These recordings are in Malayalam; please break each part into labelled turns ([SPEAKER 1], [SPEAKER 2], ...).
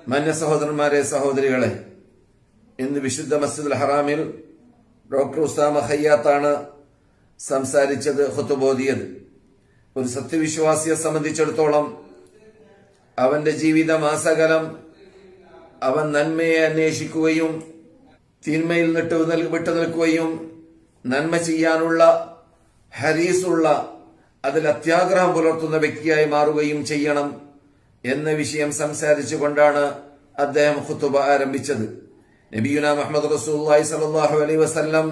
[SPEAKER 1] മാന്യ സഹോദരന്മാരെ, സഹോദരികളെ, ഇന്ന് വിശുദ്ധ മസ്ജിദുൽ ഹറാമിൽ ഡോക്ടർ ഉസാമ ഖയ്യാത്താണ് സംസാരിച്ചത്, ഖുതുബോദിയത്. ഒരു സത്യവിശ്വാസിയെ സംബന്ധിച്ചിടത്തോളം അവന്റെ ജീവിതമാസകലം അവൻ നന്മയെ അന്വേഷിക്കുകയും തിന്മയിൽ വിട്ടു നിൽക്കുകയും നന്മ ചെയ്യാനുള്ള ഹരീസുള്ള, അതിൽ അത്യാഗ്രഹം പുലർത്തുന്ന വ്യക്തിയായി മാറുകയും ചെയ്യണം എന്ന വിഷയം സംസാരിച്ചുകൊണ്ടാണ് അദ്ദേഹം ഖുതുബ ആരംഭിച്ചത്. നബിയുന മുഹമ്മദ് റസൂലുള്ളാഹി സ്വല്ലല്ലാഹു അലൈഹി വസല്ലം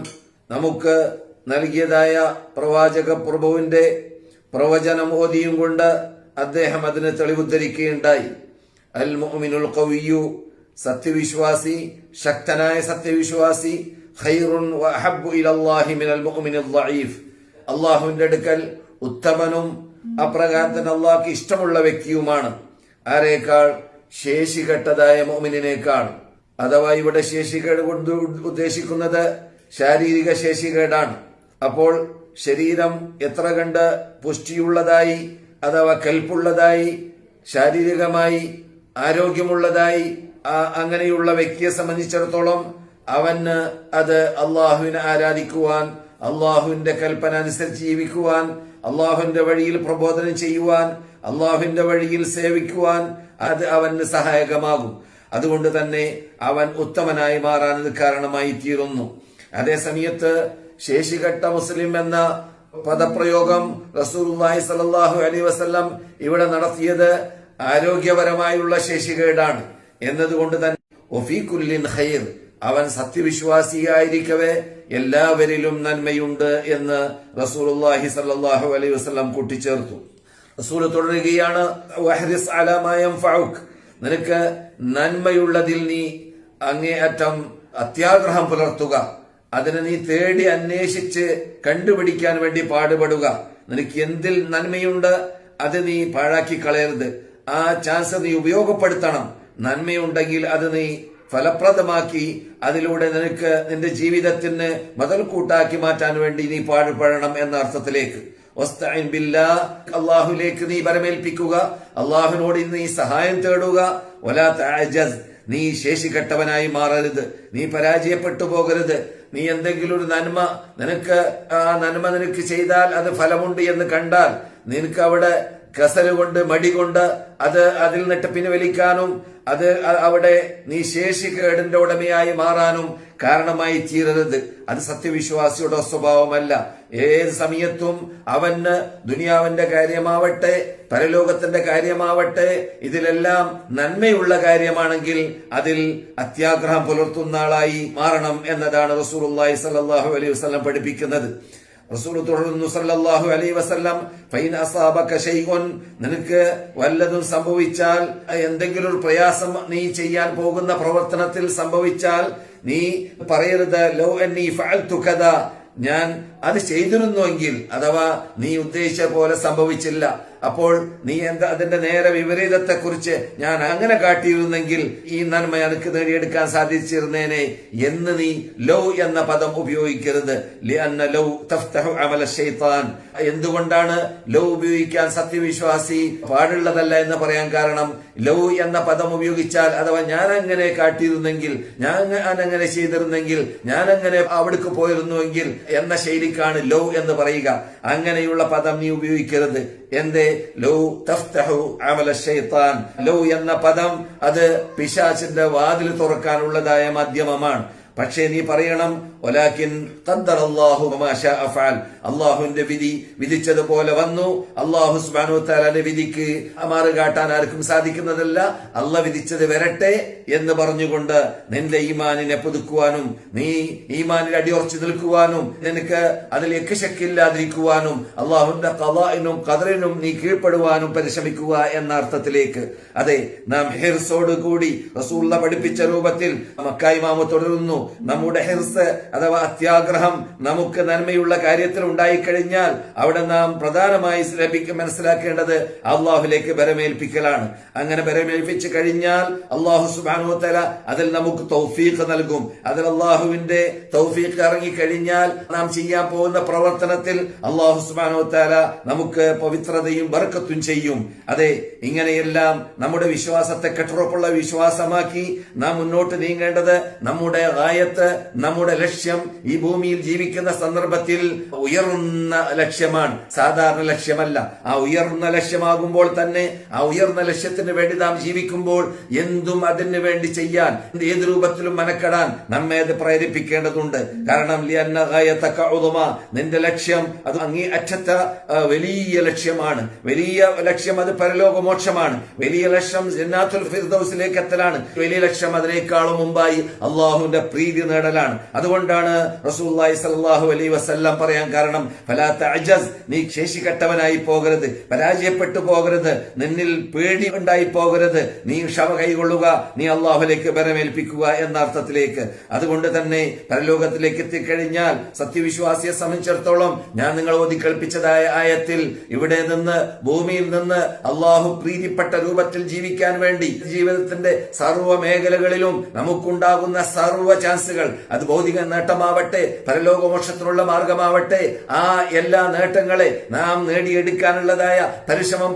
[SPEAKER 1] നമുക്ക് നൽകിയതായ പ്രവാചക പ്രഭുവിന്റെ പ്രവചനം ഓതിയും കൊണ്ട് അദ്ദേഹം അതിന് തെളിവുദ്ധരിക്കുകയുണ്ടായി. അൽ മുഅ്മിനുൽ ഖവിയ്യു, സത്യവിശ്വാസി, ശക്തനായ സത്യവിശ്വാസി, ഖൈറുൻ വഅഹബ്ബു ഇലല്ലാഹി മിനൽ മുഅ്മിനിൽ ദഈഫ്, അല്ലാഹുവിന്റെ അടുക്കൽ ഉത്തമനും അപ്രകാരം അല്ലാഹുവിന് ഇഷ്ടമുള്ള വ്യക്തിയുമാണ്. ആരേക്കാൾ? ശേഷികെട്ടതായ മുഅ്മിനിനേക്കാൾ. അഥവാ ഇവിടെ ശേഷികേട് കൊണ്ട് ഉദ്ദേശിക്കുന്നത് ശാരീരിക ശേഷികേടാണ്. അപ്പോൾ ശരീരം എത്ര കണ്ട് പുഷ്ടിയുള്ളതായി അഥവാ കൽപ്പുള്ളതായി, ശാരീരികമായി ആരോഗ്യമുള്ളതായി അങ്ങനെയുള്ള വ്യക്തിയെ സംബന്ധിച്ചിടത്തോളം അവന് അത് അള്ളാഹുവിനെ ആരാധിക്കുവാൻ, അള്ളാഹുവിന്റെ കൽപ്പന അനുസരിച്ച് ജീവിക്കുവാൻ, അള്ളാഹുവിന്റെ വഴിയിൽ പ്രബോധനം ചെയ്യുവാൻ, അള്ളാഹുവിന്റെ വഴിയിൽ സേവിക്കുവാൻ അത് അവന് സഹായകമാകും. അതുകൊണ്ട് തന്നെ അവൻ ഉത്തമനായി മാറാൻ ഇത് കാരണമായി തീരുന്നു. അതേസമയത്ത് ശേഷികെട്ട മുസ്ലിം എന്ന പദപ്രയോഗം റസൂലുള്ളാഹി സ്വല്ലല്ലാഹു അലൈഹി വസല്ലം ഇവിടെ നടത്തിയത് ആരോഗ്യപരമായുള്ള ശേഷികേടാണ് എന്നതുകൊണ്ട് തന്നെ വഫീ കുല്ലിൻ ഖൈർ, അവൻ സത്യവിശ്വാസിയായിരിക്കവേ എല്ലാവരിലും നന്മയുണ്ട് എന്ന് റസൂലുള്ളാഹി സ്വല്ലല്ലാഹു അലൈഹി വസല്ലം കൂട്ടിച്ചേർത്തു. റസൂൽ തുടരുകയാണ്, വഹ്രിസ് അലാ മാ യൻഫഉക്, നിനക്ക് നന്മയുള്ളതിൽ നീ അങ്ങേയറ്റം അത്യാഗ്രഹം പുലർത്തുക, അതിനെ നീ തേടി അന്വേഷിച്ച് കണ്ടുപിടിക്കാൻ വേണ്ടി പാടുപെടുക. നിനക്ക് എന്തിൽ നന്മയുണ്ട് അത് നീ പാഴാക്കി കളയരുത്, ആ ചാൻസ് നീ ഉപയോഗപ്പെടുത്തണം. നന്മയുണ്ടെങ്കിൽ അത് നീ ഫലപ്രദമാക്കി അതിലൂടെ നിനക്ക് നിന്റെ ജീവിതത്തിന് മുതൽക്കൂട്ടാക്കി മാറ്റാൻ വേണ്ടി നീ പാടുപെടണം എന്ന അർത്ഥത്തിലേക്ക്. വസ്തഈൻ ബില്ലാഹ്, അല്ലാഹുവിലേക്ക് നീ പരമേൽപ്പിക്കുക, അല്ലാഹുവിനോട് നീ സഹായം തേടുക. വലാ തഅജസ്, നീ ശേഷികെട്ടവനായി മാറരുത്, നീ പരാജയപ്പെട്ടു പോകരുത്. നീ എന്തെങ്കിലും ഒരു നന്മ നിനക്ക് ചെയ്താൽ അത് ഫലമുണ്ട് എന്ന് കണ്ടാൽ നിനക്ക് അവിടെ കസലുകൊണ്ട് മടികൊണ്ട് അതിൽ നിന്നിട്ട് പിൻവലിക്കാനും അത് അവിടെ നീ ശേഷികേടിന്റെ ഉടമയായി മാറാനും കാരണമായി തീരരുത്. അത് സത്യവിശ്വാസിയുടെ സ്വഭാവമല്ല. ഏത് സമയത്തും അവന് ദുനിയാവിന്റെ കാര്യമാവട്ടെ പരലോകത്തിന്റെ കാര്യമാവട്ടെ ഇതിലെല്ലാം നന്മയുള്ള കാര്യമാണെങ്കിൽ അതിൽ അത്യാഗ്രഹം പുലർത്തുന്ന ആളായി മാറണം എന്നതാണ് റസൂലുള്ളാഹി സ്വല്ലല്ലാഹു അലൈഹി വസല്ലം പഠിപ്പിക്കുന്നത്. റസൂൽ തുടർന്നു സല്ലല്ലാഹു അലൈഹി വസല്ലം, ഫൈൻ അസാബക ശൈഉൻ, നിനക്ക് വല്ലതും സംഭവിച്ചാൽ, എന്തെങ്കിലും ഒരു പ്രയാസം നീ ചെയ്യാൻ പോകുന്ന പ്രവർത്തനത്തിൽ സംഭവിച്ചാൽ നീ പറയരുത് ലൗ അന്നി ഫഅൽതു കദാ, ഞാൻ അത് ചെയ്തിരുന്നുവെങ്കിൽ, അഥവാ നീ ഉദ്ദേശിച്ച പോലെ സംഭവിച്ചില്ല, അപ്പോൾ നീ അതിന്റെ നേരെ വിപരീതത്തെ കുറിച്ച് ഞാൻ അങ്ങനെ കാട്ടിയിരുന്നെങ്കിൽ ഈ നന്മ എനിക്ക് നേടിയെടുക്കാൻ സാധിച്ചിരുന്നേനെ എന്ന് നീ ലൗ എന്ന പദം ഉപയോഗിക്കരുത്. ലിഅന്ന ലൗ തഫ്തഹു അമല ശൈത്താൻ, എന്തുകൊണ്ടാണ് ലൗ ഉപയോഗിക്കാൻ സത്യവിശ്വാസി പാടുള്ളതല്ല എന്ന് പറയാൻ കാരണം, ലൗ എന്ന പദം ഉപയോഗിച്ചാൽ അഥവാ ഞാൻ അങ്ങനെ കാട്ടിയിരുന്നെങ്കിൽ, ഞാൻ അങ്ങനെ ചെയ്തിരുന്നെങ്കിൽ, ഞാൻ അങ്ങനെ അവിടേക്ക് പോയിരുന്നുവെങ്കിൽ എന്ന ശൈലിക്കാണ് ലൗ എന്ന് പറയുക. അങ്ങനെയുള്ള പദം നീ ഉപയോഗിക്കരുത്. എന്തേ? ലൗ തഫ്തഹു അമല ശൈത്താൻ, ലൗ എന്ന പദം അത് പിശാചിന്റെ വാതിൽ തുറക്കാനുള്ളതായ മാധ്യമമാണ്. പക്ഷേ നീ പറയണം വലാകിൻ ഖദ്ദറല്ലാഹു വമാ ശാഅ ഫഅൽ, അല്ലാഹുവിന്റെ വിധി വിധിച്ചതുപോലെ വന്നു. അല്ലാഹു സുബ്ഹാനഹു വ തആലയുടെ വിധിക്ക് അമാറ് കാട്ടാൻ ആർക്കും സാധിക്കുന്നതല്ല. അല്ലാഹ് വിധിച്ചത് വരട്ടെ എന്ന് പറഞ്ഞുകൊണ്ട് നിന്റെ ഈമാനിനെ പുതുക്കുവാനും നീ ഈമാനിൽ അടിയുറച്ചു നിൽക്കുവാനും നിനക്ക് അതിലേക്ക് ശക്കില്ലാതിരിക്കുവാനും അല്ലാഹുവിന്റെ ഖദാഇനും ഖദറിനും നീ കീഴ്പ്പെടുവാനും പരിശ്രമിക്കുക എന്ന അർത്ഥത്തിലേക്ക്. അതെ, നാം ഹിർസോട് കൂടി റസൂലുള്ളാഹി പഠിപ്പിച്ച രൂപത്തിൽ മക്ക ഇമാമ തുടരുന്നു. നമ്മുടെ ഹിർസ് അഥവാ അത്യാഗ്രഹം നമുക്ക് നന്മയുള്ള കാര്യത്തിൽ ഉണ്ടായിക്കഴിഞ്ഞാൽ അവിടെ നാം പ്രധാനമായി മനസ്സിലാക്കേണ്ടത് അള്ളാഹുലേക്ക് ബരമേൽപ്പിക്കലാണ്. അങ്ങനെ ബരമേൽപ്പിച്ചു കഴിഞ്ഞാൽ അള്ളാഹു സുബ്ഹാനഹു വ തആല അതിൽ നമുക്ക് തൗഫീഖ് നൽകും. അതിൽ അള്ളാഹുവിന്റെ തൗഫീഖ് ഇറങ്ങിക്കഴിഞ്ഞാൽ നാം ചെയ്യാൻ പോകുന്ന പ്രവർത്തനത്തിൽ അള്ളാഹു സുബ്ഹാനഹു വ തആല നമുക്ക് പവിത്രതയും ബർക്കത്തും ചെയ്യും. അതെ, ഇങ്ങനെയെല്ലാം നമ്മുടെ വിശ്വാസത്തെ കെട്ടുറപ്പുള്ള വിശ്വാസമാക്കി നാം മുന്നോട്ട് നീങ്ങേണ്ടത് നമ്മുടെ ഗായത്ത്, നമ്മുടെ ലക്ഷ്യം ഈ ഭൂമിയിൽ ജീവിക്കുന്ന സന്ദർഭത്തിൽ ഉയർന്ന ലക്ഷ്യമാണ്, സാധാരണ ലക്ഷ്യമല്ല. ആ ഉയർന്ന ലക്ഷ്യമാകുമ്പോൾ തന്നെ ആ ഉയർന്ന ലക്ഷ്യത്തിന് വേണ്ടി നാം ജീവിക്കുമ്പോൾ എന്തും അതിന് വേണ്ടി ചെയ്യാൻ, ഏത് രൂപത്തിലും മനക്കെടാൻ നമ്മെ അത് പ്രേരിപ്പിക്കേണ്ടതുണ്ട്. കാരണം നിന്റെ ലക്ഷ്യം അത് അങ്ങേ അറ്റത്ത വലിയ ലക്ഷ്യമാണ്. വലിയ ലക്ഷ്യം അത് പരലോകമോക്ഷമാണ്. വലിയ ലക്ഷ്യം ജന്നാത്തുൽ ഫിർദൗസിലേക്ക് എത്തലാണ്. വലിയ ലക്ഷ്യം അതിനേക്കാളും മുമ്പായി അള്ളാഹുവിന്റെ പ്രീതി നേടലാണ്. അതുകൊണ്ടാണ് റസൂലുള്ളാഹി സ്വല്ലല്ലാഹു അലൈഹി വസല്ലം പറയാൻ കാരണം, ഫലാ തഅജസ്, നീ ശേഷികെട്ടവനായി പോകരുത്, പരാജയപ്പെട്ടു പോകരുത്, നിന്നിൽ പേടി ഉണ്ടായി പോകരുത്, നീ ക്ഷമ കൈകൊള്ളുക, നീ അള്ളാഹുലേക്ക് ബരമേൽപ്പിക്കുക എന്ന അർത്ഥത്തിലേക്ക്. അതുകൊണ്ട് തന്നെ പരലോകത്തിലേക്ക് എത്തിക്കഴിഞ്ഞാൽ സത്യവിശ്വാസിയെ സംബന്ധിച്ചിടത്തോളം ഞാൻ നിങ്ങൾ ഓതി കേൾപ്പിച്ചതായ ആയത്തിൽ ഇവിടെ നിന്ന് ഭൂമിയിൽ നിന്ന് അള്ളാഹു പ്രീതിപ്പെട്ട രൂപത്തിൽ ജീവിക്കാൻ വേണ്ടി ജീവിതത്തിന്റെ സർവ്വ മേഖലകളിലും നമുക്കുണ്ടാകുന്ന സർവ്വ ചാൻസുകൾ, അത് ഭൗതിക നേട്ടമാവട്ടെ പരലോകമോക്ഷത്തിനുള്ള മാർഗമാവട്ടെ, ആ എല്ലാ നേട്ടങ്ങളെ നാം നേടിയെടുക്കാനുള്ളതായ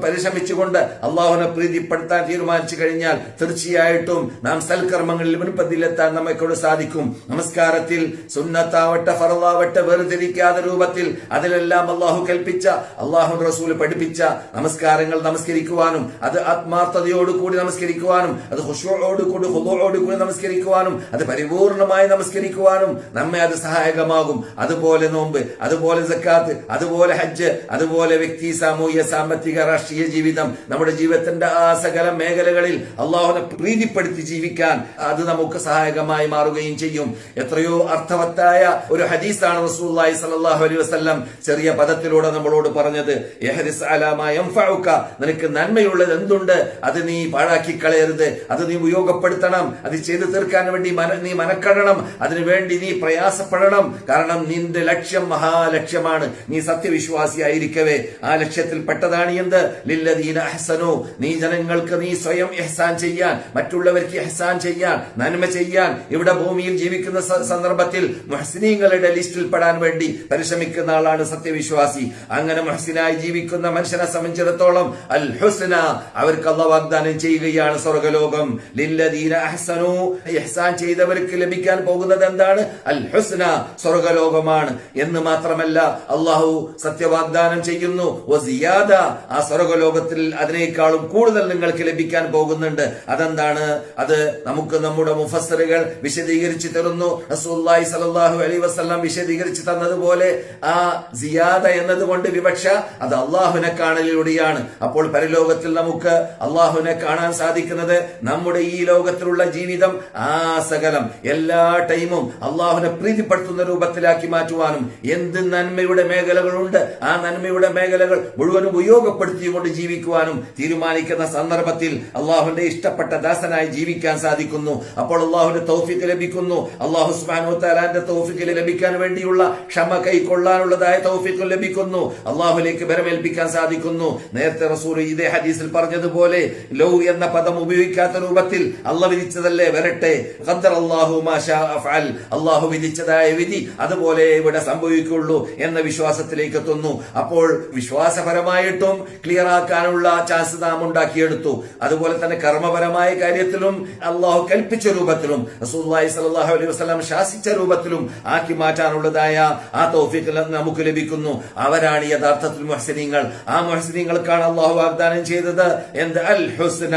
[SPEAKER 1] പരിശ്രമിച്ചുകൊണ്ട് അള്ളാഹുവിനെ പ്രീതിപ്പെടുത്താൻ തീരുമാനിച്ചു കഴിഞ്ഞാൽ തീർച്ചയായിട്ടും നാം സൽക്കർമ്മങ്ങളിൽ മുൻപന്തിയിലെത്താൻ നമ്മെക്കൊണ്ട് സാധിക്കും. നമസ്കാരത്തിൽ സുന്നത്താവട്ടെ ഫർളാവട്ടെ വേർതിരിക്കാതെ രൂപത്തിൽ അതിലെല്ലാം അള്ളാഹു കൽപ്പിച്ച, അള്ളാഹു റസൂൽ പഠിപ്പിച്ച നമസ്കാരങ്ങൾ നമസ്കരിക്കുവാനും, അത് ആത്മാർത്ഥതയോടുകൂടി നമസ്കരിക്കുവാനും, അത് ഖുശൂഅോടുകൂടി ഖുദൂഅോടുകൂടി നമസ്കരിക്കുവാനും, അത് പരിപൂർണമായി നമസ്കരിക്കുവാനും നമ്മെ അത് സഹായകമാകും. അതുപോലെ നോമ്പ്, അതുപോലെ സക്കാത്ത്, അതുപോലെ ഹജ്ജ്, അതുപോലെ വ്യക്തി സാമൂഹ്യ സാമ്പത്തിക രാഷ്ട്രീയ ജീവിതം, നമ്മുടെ ജീവിതത്തിന്റെ ആ സകല മേഖലകളിൽ അള്ളാഹുവിനെ പ്രീതിപ്പെടുത്തി ജീവിക്കാൻ അത് നമുക്ക് സഹായകമായി മാറുകയും ചെയ്യും. എത്രയോ അർത്ഥവത്തായ ഒരു ഹദീസാണ് റസൂലുള്ളാഹി സ്വല്ലല്ലാഹു അലൈഹി വസല്ലം ചെറിയ പദത്തിലൂടെ നമ്മളോട് പറഞ്ഞത്. ഇഹ്രിസ് അലാ മാ യൻഫഉക, നിനക്ക് നന്മയുള്ളത് എന്തുണ്ട് അത് നീ പാഴാക്കി കളയരുത്, അത് നീ ഉപയോഗപ്പെടുത്തണം, അത് ചെയ്തു തീർക്കാൻ വേണ്ടി നീ മനക്കടണം, അതിനുവേണ്ടി നീ പ്രയാസപ്പെടണം. കാരണം നിന്റെ ലക്ഷ്യം മഹാലക്ഷ്യമാണ്. നീ സത്യവിശ്വാസിയായിരിക്കവേ ആ ലക്ഷ്യത്തിൽ പെട്ടതാണ് എന്ത്? ലില്ലദീന അഹ്സനു, നീ ജനങ്ങൾക്ക് നീ സ്വയം ഇഹ്സാൻ ചെയ്യാൻ, മറ്റുള്ളവർക്ക് ഇഹ്സാൻ ചെയ്യാൻ, നന്മ ചെയ്യാൻ, ഇവിടെ ഭൂമിയിൽ ജീവിക്കുന്ന സന്ദർഭത്തിൽ മുഹ്സിനീങ്ങളുടെ ലിസ്റ്റിൽ പെടാൻ വേണ്ടി പരിശ്രമിക്കുന്ന ആളാണ് സത്യവിശ്വാസി. അങ്ങനെ മുഹ്സിനായി ജീവിക്കുന്ന മനുഷ്യനെ സംബന്ധിച്ചിടത്തോളം അൽ ഹുസ്ന, അവർക്ക് അല്ലാഹു വാഗ്ദാനം ചെയ്യുകയാണ് സ്വർഗ്ഗലോകം. ലില്ലദീന അഹ്സനു, ഇഹ്സാൻ ചെയ്തവർക്ക് ലഭിക്കാൻ പോകുന്നത് എന്താണ്? അൽ ഹുസ്ന, സ്വർഗ്ഗലോകമാണ്. എന്ന് മാത്രമല്ല അല്ലാഹു സത്യവാഗ്ദാനം ചെയ്യുന്നു വസിയാദ, ആ സ്വർഗ്ഗലോകത്തിൽ അതിനേക്കാളും കൂടുതൽ നിങ്ങൾക്ക് ലഭിക്കാൻ പോകുന്നുണ്ട്. അതെന്താണ്? അത് നമുക്ക് നമ്മുടെ മുഫസ്സിറുകൾ വിശദീകരിച്ചു തരുന്നു. റസൂലുള്ളാഹി സ്വല്ലല്ലാഹു അലൈഹി വസല്ലം വിശദീകരിച്ചു തന്നതുപോലെ ആ സിയാദ എന്നതുകൊണ്ട് വിവക്ഷ അത് അള്ളാഹുവിനെ കാണലിലൂടെയാണ്. അപ്പോൾ പരലോകത്തിൽ നമുക്ക് അള്ളാഹുവിനെ കാണാൻ സാധിക്കുന്നത് നമ്മുടെ ഈ ലോകത്തിലുള്ള ജീവിതം ആ സകലം എല്ലാ ടൈമും അള്ളാഹുവിനെ പ്രീതിപ്പെടുത്തുന്ന രൂപത്തിലാക്കി മാറ്റുവാനും, എന്ത് നന്മയുടെ മേഖലകളുണ്ട് ആ നന്മയുടെ മേഖലകൾ മുഴുവനും ഉപയോഗപ്പെടുത്തിക്കൊണ്ട് ജീവിക്കുവാനും തീരുമാനിക്കുന്ന സന്ദർഭത്തിൽ അള്ളാഹുവിന്റെ ഇഷ്ടപ്പെട്ട ദാസനായി ജീവിക്കാൻ സാധിക്കുന്നു. അപ്പോൾ അള്ളാഹുവിന്റെ തൗഫീഖ് ലഭിക്കുന്നു. അള്ളാഹു സുബ്ഹാനഹു വ തആലയുടെ തൗഫീഖ് ലഭിക്കാൻ വേണ്ടിയുള്ള ക്ഷമ കൈക്കൊള്ളാനുള്ളതായ തൗഫീഖ് ലഭിക്കുന്നു. അള്ളാഹുലേക്ക് ബരമേൽപ്പിക്കാൻ സാധിക്കുന്നു. നേരത്തെ റസൂൽ ഇതേ ഹദീസിൽ പറഞ്ഞതുപോലെ ലൗ എന്ന പദം ഉപയോഗിക്കാത്ത രൂപത്തിൽ അള്ളാഹു വിധിച്ചതല്ലേ വരട്ടെ, ഖദ്ദറല്ലാഹു മാ ശാഅ ഫഅൽ, അള്ളാഹു വിധിച്ചതായ വിധി അതുപോലെ ഇവിടെ സംഭവിക്കുള്ളൂ എന്ന വിശ്വാസത്തിലേക്ക് എത്തുന്നു. അപ്പോൾ വിശ്വാസപരമായിട്ടും ക്ലിയർ ആക്കാനുള്ള ചാൻസ് നാം ഉണ്ടാക്കിയെടുത്തു. അതുപോലെ തന്നെ കർമ്മപരമായ കാര്യത്തിലും അള്ളാഹു കൽപ്പിച്ച രൂപത്തിലും റസൂലുള്ളാഹി സ്വല്ലല്ലാഹു അലൈഹി വസല്ലം ശാസിച്ച രൂപത്തിലും ആക്കി മാറ്റാനുള്ളതായ ആ തൗഫീഖ് നമുക്ക് ലഭിക്കുന്നു. അവരാണ് യഥാർത്ഥത്തിൽ മുഹ്സിനീങ്ങൾ. ആ മുഹ്സിനീങ്ങൾക്കാണ് അള്ളാഹു വാഗ്ദാനം ചെയ്തത് എന്ത്? അൽ ഹുസ്ന,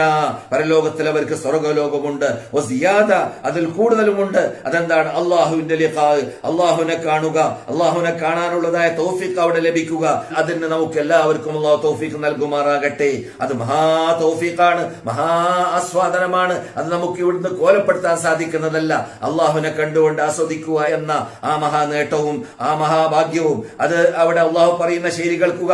[SPEAKER 1] പരലോകത്തിൽ അവർക്ക് സ്വർഗ്ഗലോകമുണ്ട്. വസിയാദ, അതിൽ കൂടുതലുമുണ്ട്. അതെന്താണ്? അള്ളാഹുവിന്റെ ലിഖാ, അള്ളാഹുവിനെ കാണുക, അള്ളാഹുവിനെ കാണാനുള്ളതായ തൗഫീഖ് അവിടെ ലഭിക്കുക. അതിന് നമുക്ക് എല്ലാവർക്കും അള്ളാഹു തൗഫീഖ് നൽകുമാറാകട്ടെ. അത് മഹാ തൗഫീഖാണ്, മഹാ ആസ്വാദനമാണ്. അത് നമുക്ക് ഇവിടുന്ന് കോലപ്പെടുത്താൻ സാധിക്കുന്നതല്ല. അള്ളാഹുവിനെ കണ്ടുകൊണ്ട് ആസ്വദിക്കുക എന്ന ആ മഹാ നേട്ടവും ആ മഹാഭാഗ്യവും അത് അവിടെ അള്ളാഹു പറയുന്ന ശൈലി കേൾക്കുക.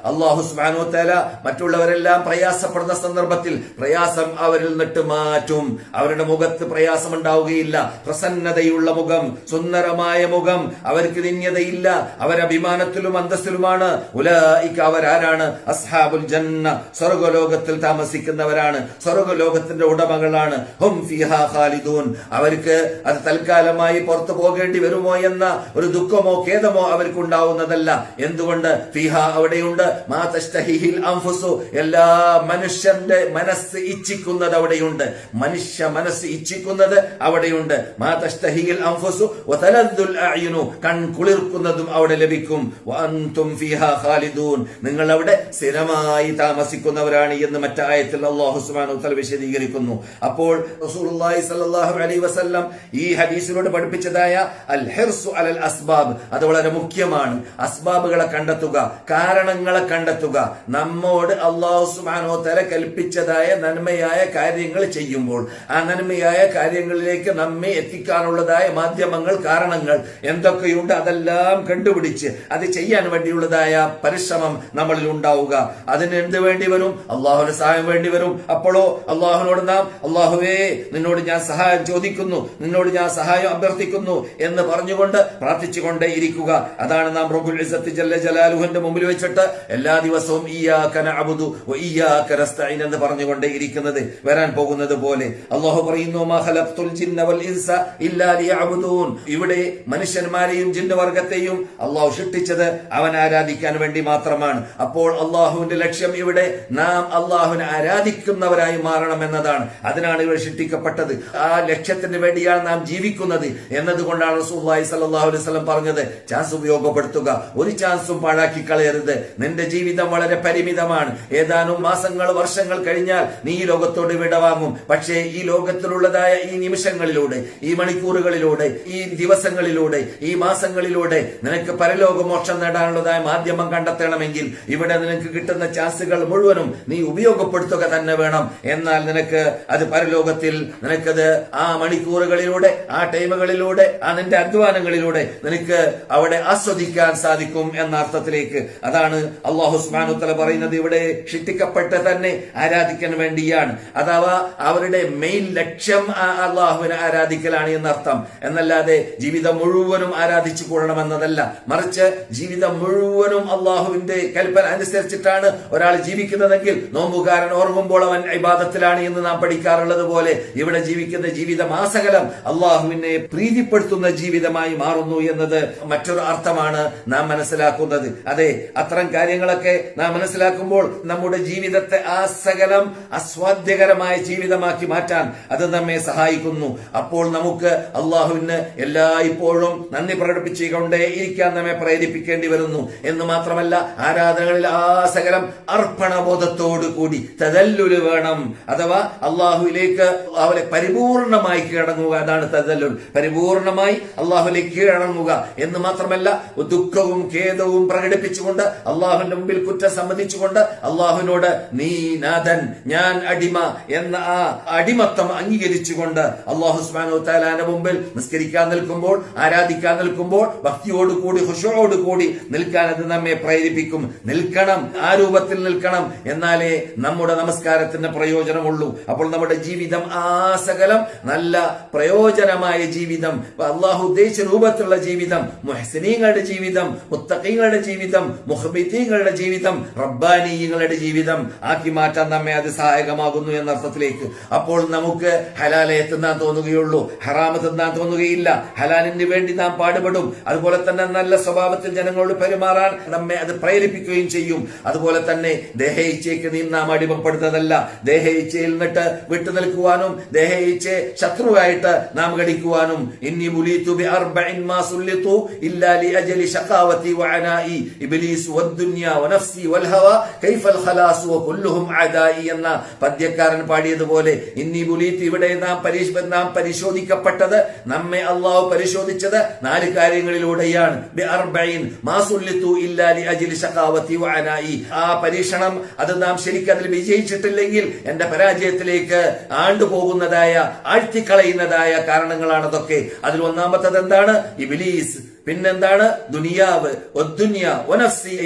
[SPEAKER 1] അള്ളാഹു സുബ്ഹാനഹു വ തആല മറ്റുള്ളവരെല്ലാം പ്രയാസപ്പെടുന്ന സന്ദർഭത്തിൽ പ്രയാസം അവരിൽ നിന്നിട്ട് മാറ്റും. അവരുടെ മുഖത്ത് പ്രയാസം ഉണ്ടാവുകയില്ല, പ്രസന്നതയുള്ള മുഖം മുഖം, സുന്ദരമായ മുഖം, അവർക്ക് നിന്യതയില്ല, അവരഭിമാനത്തിലും അന്തസ്സിലുമാണ്. ഉലൈക അവരാരാണ്? അസ്ഹാബുൽ ജന്ന, സ്വർഗ്ഗലോകത്തിൽ താമസിക്കുന്നവരാണ്, സ്വർഗ്ഗലോകത്തിന്റെ ഉടമകളാണ്. ഹും ഫീഹാ ഖാലിദൂൻ, അവർക്ക് അത് തൽക്കാലമായി പുറത്തു പോകേണ്ടി വരുമോ എന്ന ഒരു ദുഃഖമോ ഖേദമോ അവർക്കുണ്ടാവുന്നതല്ല. എന്തുകൊണ്ട്? ഫീഹാ അവിടെയുണ്ട്, മാ തസ്തഹിഹിൽ അൻഫുസു, എല്ലാ മനുഷ്യന്റെ മനസ്സ് ഇച്ഛിക്കുന്നത് അവിടെയുണ്ട്, മനുഷ്യ മനസ്സ് ഇച്ഛിക്കുന്നത് അവിടെയുണ്ട്. മാ തസ്തഹിഹിൽ അൻഫുസു വതലദ്ദുൽ അഅ്യുനു, കൺ കുളിർക്കുന്നതും അവിടെ ലഭിക്കും. വഅൻതും ഫീഹാ ഖാലിദൂൻ, നിങ്ങൾ അവിടെ സ്ഥിരമായി താമസിക്കുന്നവരാണ് എന്ന് മറ്റായത്തിൽ അല്ലാഹു സുബ്ഹാനഹു വ തആല വിശദീകരിക്കുന്നു. അപ്പോൾ റസൂലുള്ളാഹി സ്വല്ലല്ലാഹു അലൈഹി വസല്ലം ഈ ഹദീസിലൂടെ പഠിപ്പിച്ചതായ അൽ ഹിർസു അലൽ അസ്ബാബ്, അത് വളരെ മുഖ്യമാണ്. അസ്ബാബുകളെ കണ്ടെത്തുക, കാരണങ്ങളെ കണ്ടെത്തുക. നമ്മോട് അല്ലാഹു സുബ്ഹാനഹു വ തആല കൽപ്പിച്ചതായ നന്മയായ കാര്യങ്ങൾ ചെയ്യുമ്പോൾ ആ നന്മയായ കാര്യങ്ങളിലേക്ക് നമ്മെ എത്തിക്കാനുള്ളതായ മാധ്യമങ്ങൾ, കാരണങ്ങൾ എന്തൊക്കെയുണ്ട് അതെല്ലാം കണ്ടുപിടിച്ച് അത് ചെയ്യാൻ വേണ്ടിയുള്ളതായ പരിശ്രമം നമ്മളിൽ ഉണ്ടാവുക. അതിന് എന്ത് വേണ്ടി വരും? അള്ളാഹുവിന്റെ സഹായം വേണ്ടി വരും. അപ്പോഴോ അള്ളാഹുവിനോട് നാം അള്ളാഹുവേ നിന്നോട് ഞാൻ സഹായം ചോദിക്കുന്നു, നിന്നോട് ഞാൻ സഹായം അഭ്യർത്ഥിക്കുന്നു എന്ന് പറഞ്ഞുകൊണ്ട് പ്രാർത്ഥിച്ചുകൊണ്ടേ ഇരിക്കുക. അതാണ് നാം റബ്ബുൽ ഇസ്സത്തി ജല്ല ജലാലുഹുവിന്റെ മുമ്പിൽ വെച്ചിട്ട് എല്ലാ ദിവസവും ഇയ്യാക നഅ്ബുദു വ ഇയ്യാക നസ്തഈൻ എന്ന് പറഞ്ഞുകൊണ്ടേ ഇരിക്കുന്നത്. വരാൻ പോകുന്നത് പോലെ അള്ളാഹു പറയുന്നു, മാ ഖലഖ്തുൽ ജിന്ന വൽ ഇൻസ ഇല്ലാ ലിയഅ്ബുദൂൻ, ഇവിടെ മനുഷ്യന്മാരെയും ജിന്നവർഗത്തെയും അള്ളാഹു സൃഷ്ടിച്ചത് അവൻ ആരാധിക്കാൻ വേണ്ടി മാത്രമാണ്. അപ്പോൾ അള്ളാഹുവിന്റെ ലക്ഷ്യം ഇവിടെ നാം അള്ളാഹുവിനെ ആരാധിക്കുന്നവരായി മാറണം എന്നതാണ്. അതിനാണ് ഇവിടെ സൃഷ്ടിക്കപ്പെട്ടത്. ആ ലക്ഷ്യത്തിന് വേണ്ടിയാണ് നാം ജീവിക്കുന്നത് എന്നതുകൊണ്ടാണ് റസൂലുള്ളാഹി സ്വല്ലല്ലാഹു അലൈഹി വസല്ലം പറഞ്ഞത്, ചാൻസ് ഉപയോഗപ്പെടുത്തുക, ഒരു ചാൻസും പാഴാക്കി കളയരുത്. നിന്റെ ജീവിതം വളരെ പരിമിതമാണ്. ഏതാനും മാസങ്ങൾ, വർഷങ്ങൾ കഴിഞ്ഞാൽ നീ ഈ ലോകത്തോട് വിടവാങ്ങും. പക്ഷേ ഈ ലോകത്തിലുള്ളതായ ഈ നിമിഷങ്ങളിലൂടെ, ഈ മണിക്കൂറുകളിലൂടെ, ഈ ദിവസങ്ങളിലൂടെ, ഈ മാസങ്ങളിലൂടെ നിനക്ക് പരലോകമോക്ഷം നേടാനുള്ളതായ മാധ്യമം കണ്ടെത്തണമെങ്കിൽ ഇവിടെ നിനക്ക് കിട്ടുന്ന ചാൻസുകൾ മുഴുവനും നീ ഉപയോഗപ്പെടുത്തുക തന്നെ വേണം. എന്നാൽ നിനക്ക് അത് പരലോകത്തിൽ നിനക്കത് ആ മണിക്കൂറുകളിലൂടെ, ആ ടൈമുകളിലൂടെ, ആ നിന്റെ അധ്വാനങ്ങളിലൂടെ നിനക്ക് അവിടെ ആസ്വദിക്കാൻ സാധിക്കും എന്ന അർത്ഥത്തിലേക്ക്. അതാണ് അല്ലാഹു സുബ്ഹാനഹു വ തആല പറയുന്നത്, ഇവിടെ സൃഷ്ടിക്കപ്പെട്ട് തന്നെ ആരാധിക്കാൻ വേണ്ടിയാണ്. അഥവാ അവരുടെ മെയിൻ ലക്ഷ്യം അള്ളാഹുവിനെ ആരാധിക്കലാണ് എന്നർത്ഥം. എന്നല്ലാതെ ജീവിതം മുഴുവനും ആരാധിച്ചു കൊള്ളണമെന്നതല്ല. മറിച്ച് ജീവിതം മുഴുവനും അള്ളാഹുവിന്റെ കൽപ്പന അനുസരിച്ചിട്ടാണ് ഒരാൾ ജീവിക്കുന്നതെങ്കിൽ നോമ്പുകാരൻ ഓർമ്മുമ്പോൾ അവൻ ഇബാദത്തിലാണ് എന്ന് നാം പഠിക്കാറുള്ളത് പോലെ ഇവിടെ ജീവിക്കുന്ന ജീവിതം ആസകലം അള്ളാഹുവിനെ പ്രീതിപ്പെടുത്തുന്ന ജീവിതമായി മാറുന്നു എന്നത് മറ്റൊരു അർത്ഥമാണ് നാം മനസ്സിലാക്കുന്നത്. അതെ, അത്തരം കാര്യങ്ങളൊക്കെ നാം മനസ്സിലാക്കുമ്പോൾ നമ്മുടെ ജീവിതത്തെ ആസകലം ആസ്വാദ്യകരമായ ജീവിതമാക്കി മാറ്റാൻ അത് നമ്മെ സഹായിക്കുന്നു. അപ്പോൾ നമുക്ക് അള്ളാഹുവിന് എല്ലായ്പ്പോഴും നന്ദി പ്രകടിപ്പിച്ചുകൊണ്ടേ ഇരിക്കാൻ നമ്മെ പ്രേരിപ്പിക്കേണ്ടി വരുന്നു എന്ന് മാത്രമല്ല, ആരാധനകളിൽ ആസകലം അർപ്പണബോധത്തോടു കൂടി തദല്ലുല് വേണം. അഥവാ അള്ളാഹുവിലേക്ക് അവരെ പരിപൂർണമായി കീഴടങ്ങുക. അതാണ് തദല്ലുൽ, പരിപൂർണമായി അള്ളാഹുവിലേക്ക് കീഴടങ്ങുക എന്ന് മാത്രമല്ല, ദുഃഖവും ഖേദവും പ്രകടിപ്പിച്ചുകൊണ്ട് അള്ളാഹുവിന്റെ മുമ്പിൽ കുറ്റം സമ്മതിച്ചുകൊണ്ട് അള്ളാഹുവിനോട് നീ നാഥൻ, ഞാൻ അടിമ എന്ന ആ അടിമത്തം അംഗീകരിച്ചുകൊണ്ട് അള്ളാഹു സുബ്ഹാനഹു വ തആലയുടെ മുമ്പിൽ നിസ്കരിക്കാൻ നിൽക്കുമ്പോൾ, ആരാധിക്കാൻ നിൽക്കുമ്പോൾ ഭക്തിയോടുകൂടി, ഖുശൂഅോടുകൂടി നിൽക്കാൻ അത് നമ്മെ പ്രേരിപ്പിക്കും. നിൽക്കണം, ആ രൂപത്തിൽ നിൽക്കണം, എന്നാലേ നമ്മുടെ നമസ്കാരത്തിന് പ്രയോജനമുള്ളൂ. അപ്പോൾ നമ്മുടെ ജീവിതം ആസകലം നല്ല പ്രയോജനമായ ജീവിതം, അള്ളാഹു ഉദ്ദേശിച്ച രൂപത്തിലുള്ള ജീവിതം, മുഹ്സിനീങ്ങളുടെ ജീവിതം, മുത്തഖീങ്ങളുടെ ജീവിതം, മുഖ്ബിതീങ്ങളുടെ ജീവിതം, റബ്ബാനീങ്ങളുടെ ജീവിതം ആക്കി മാറ്റാൻ നമ്മെ അത് സഹായകമാകുന്നു എന്ന അർത്ഥത്തിലേക്ക്. അപ്പോൾ നമുക്ക് ഹലാലെ തിന്നാൻ തോന്നുകയുള്ളൂ, ഹറാമ് തിന്നാൻ തോന്നുകയില്ല. ഹലാലിന് വേണ്ടി നാം പാടുപെടും. അതുപോലെ തന്നെ നല്ല സ്വഭാവത്തിൽ ജനങ്ങളോട് പെരുമാറാൻ നമ്മെ അത് പ്രേരിപ്പിക്കുകയും ചെയ്യും. അതുപോലെ തന്നെ ദേഹേച്ഛയ്ക്ക് നാം അടിമപ്പെടുന്നതല്ല. ദേഹേച്ഛയിൽ നിന്നിട്ട് വിട്ടു നിൽക്കുവാനും ദേഹേച്ഛയെ ശത്രുവായിട്ട് നാം ഘടിക്കുവാനും ഇന്നി മുലീതു ബി അർബഇൻ മാ സുല്ലിതു ഇല്ലാ ലി അജലി ശഖാവതി വഅനാഇ ഇബ്ലീസ് വദ്ദുനിയ വനഫ്സി വൽഹവ കൈഫൽ ഖലാസ് വകുല്ലുഹും അദാഇ എന്ന പദ്യക്കാരൻ പാടിയതുപോലെ ഇന്നി മുലീതു, ഇവിടെ നാം പരിശോധിക്കപ്പെട്ടത്, നമ്മെ അല്ലാഹു പരിശോധിച്ചത് 4 കാര്യങ്ങളിലൂടെയാണ്. ബി അർബഇൻ മാ സുല്ലിതു ഇല്ലാ ലി അജലി ശഖാവതി വഅനാഇ, ആ പരീക്ഷണം അത് നാം ശരിക്കും അതിൽ വിജയിച്ചിട്ടില്ലെങ്കിൽ എന്റെ പരാജയത്തിലേക്ക് ആണ്ടുപോകുന്നതായ, ആഴ്ത്തിക്കളയുന്നതായ കാരണങ്ങളാണ് അതൊക്കെ. അതിൽ ഒന്നാമത്തത് എന്താണ്? ഇബ്ലീസ്, പിന്നെന്താണ്? ദുനിയാവ്,